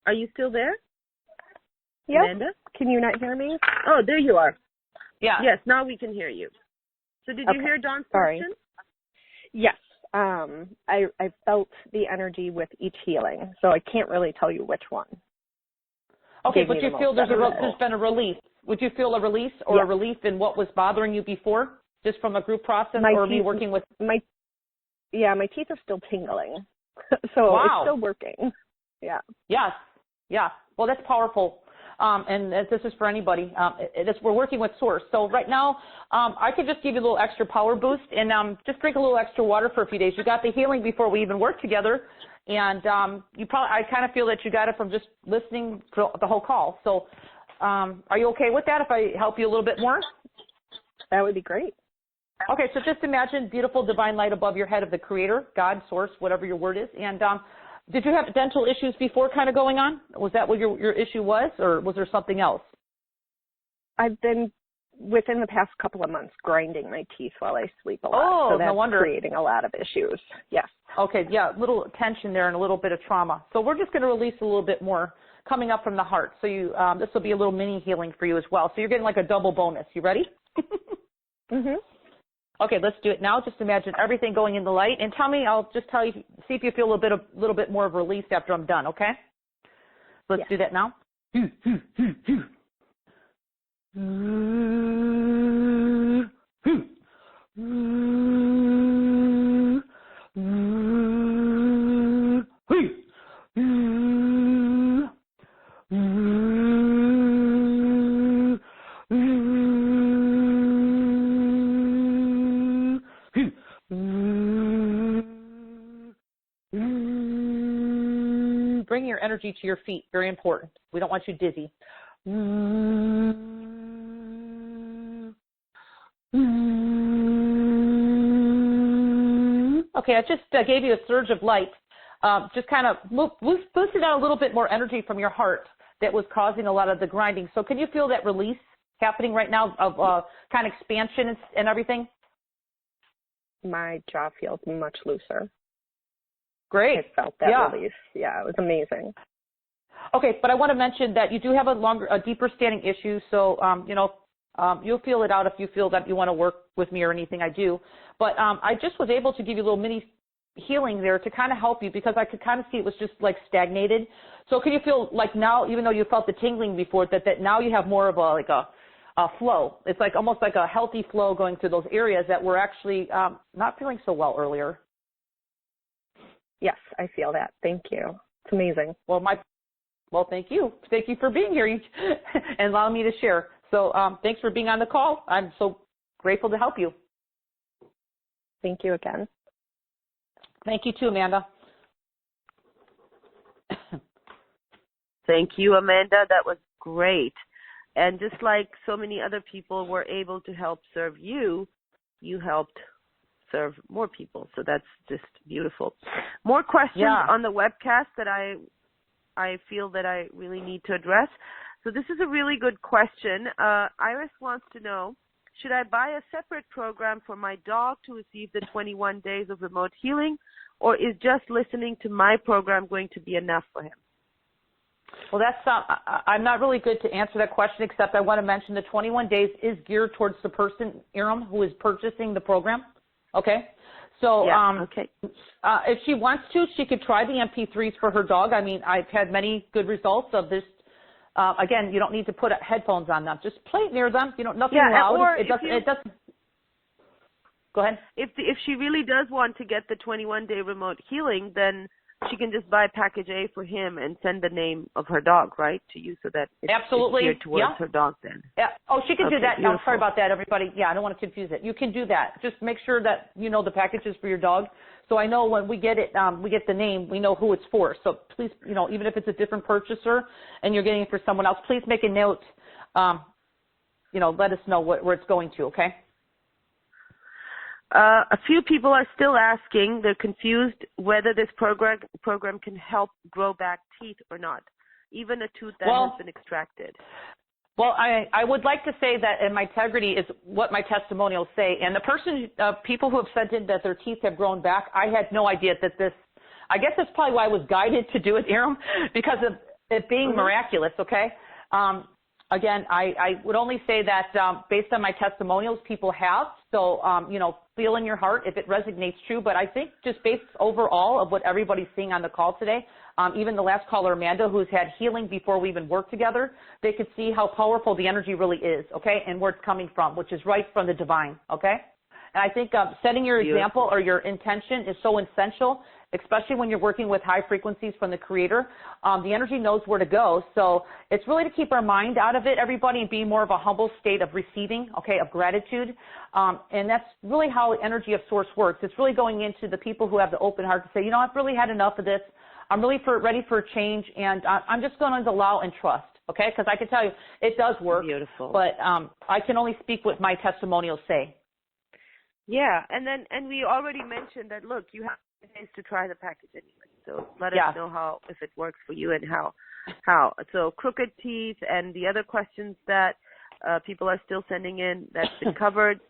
Are you still there? Yep. Amanda? Can you not hear me? Oh, there you are. Yeah. Yes, now we can hear you. So did you hear Dawn's question? Yes. I felt the energy with each healing, so I can't really tell you which one. Okay, but you feel there's been a release. Would you feel a release or a relief in what was bothering you before, just from a group process or me working with? My teeth are still tingling, so it's still working. Yeah. Yes. Yeah. Well, that's powerful. And this is for anybody. We're working with Source. So right now, I could just give you a little extra power boost and just drink a little extra water for a few days. You got the healing before we even worked together, and I kind of feel that you got it from just listening to the whole call. So are you okay with that if I help you a little bit more? That would be great. Okay, so just imagine beautiful divine light above your head of the Creator, God, Source, whatever your word is, and did you have dental issues before kind of going on? Was that what your issue was, or was there something else? I've been, within the past couple of months, grinding my teeth while I sleep a lot. So that's no wonder. Creating a lot of issues. Yes. Okay, yeah, a little tension there and a little bit of trauma. So we're just going to release a little bit more coming up from the heart. So this will be a little mini healing for you as well. So you're getting like a double bonus. You ready? Mm-hmm. Okay, let's do it now. Just imagine everything going in the light, and I'll just tell you, see if you feel a little bit more of release after I'm done, okay? Let's do that now. Bring your energy to your feet. Very important. We don't want you dizzy. Okay, I just gave you a surge of light. Just kind of boosted out a little bit more energy from your heart that was causing a lot of the grinding. So can you feel that release happening right now of kind of expansion and everything? My jaw feels much looser. Great. I felt that release. Yeah, it was amazing. Okay, but I want to mention that you do have a deeper standing issue, so, you'll feel it out if you feel that you want to work with me or anything I do. But I just was able to give you a little mini healing there to kind of help you because I could kind of see it was just like stagnated. So can you feel like now, even though you felt the tingling before, that now you have more of a flow? It's like almost like a healthy flow going through those areas that were actually not feeling so well earlier. Yes, I feel that. Thank you. It's amazing. Well, thank you. Thank you for being here and allowing me to share. So thanks for being on the call. I'm so grateful to help you. Thank you again. Thank you too, Amanda. Thank you, Amanda. That was great. And just like so many other people were able to help serve you, you helped serve more people. So that's just beautiful. More questions on the webcast that I feel that I really need to address. So this is a really good question. Iris wants to know, should I buy a separate program for my dog to receive the 21 days of remote healing, or is just listening to my program going to be enough for him? Well, I'm not really good to answer that question, except I want to mention the 21 days is geared towards the person, Iram, who is purchasing the program. Okay? So if she wants to, she could try the MP3s for her dog. I mean, I've had many good results of this. Again, you don't need to put headphones on them. Just play it near them. Nothing loud. Or it doesn't. Go ahead. If she really does want to get the 21-day remote healing, then she can just buy package A for him and send the name of her dog, right, to you so that it's geared towards her dog then. Yeah. Oh, she can do that. Beautiful. I'm sorry about that, everybody. Yeah, I don't want to confuse it. You can do that. Just make sure that you know the package is for your dog. So I know when we get it, we get the name, we know who it's for. So please, even if it's a different purchaser and you're getting it for someone else, please make a note, let us know where it's going to, okay? A few people are still asking. They're confused whether this program can help grow back teeth or not, even a tooth that has been extracted. Well, I would like to say that in my integrity is what my testimonials say. And the people who have sent in that their teeth have grown back, I had no idea that this, I guess that's probably why I was guided to do it, Aram, because of it being miraculous, okay? Again, I would only say that based on my testimonials, people have. So, you know, feel in your heart if it resonates true. But I think just based overall of what everybody's seeing on the call today, even the last caller, Amanda, who's had healing before we even worked together, they could see how powerful the energy really is, okay, and where it's coming from, which is right from the divine, okay? And I think setting your example or your intention is so essential, especially when you're working with high frequencies from the Creator. The energy knows where to go. So it's really to keep our mind out of it, everybody, and be more of a humble state of receiving, okay, of gratitude. And that's really how energy of Source works. It's really going into the people who have the open heart to say, you know, I've really had enough of this. I'm really ready for a change, and I'm just going to allow and trust, okay? Because I can tell you it does work. Beautiful. But I can only speak what my testimonials say. Yeah, and we already mentioned that, look, you have days to try the package anyway. So let us know if it works for you and how. So crooked teeth and the other questions that people are still sending in, that's been covered.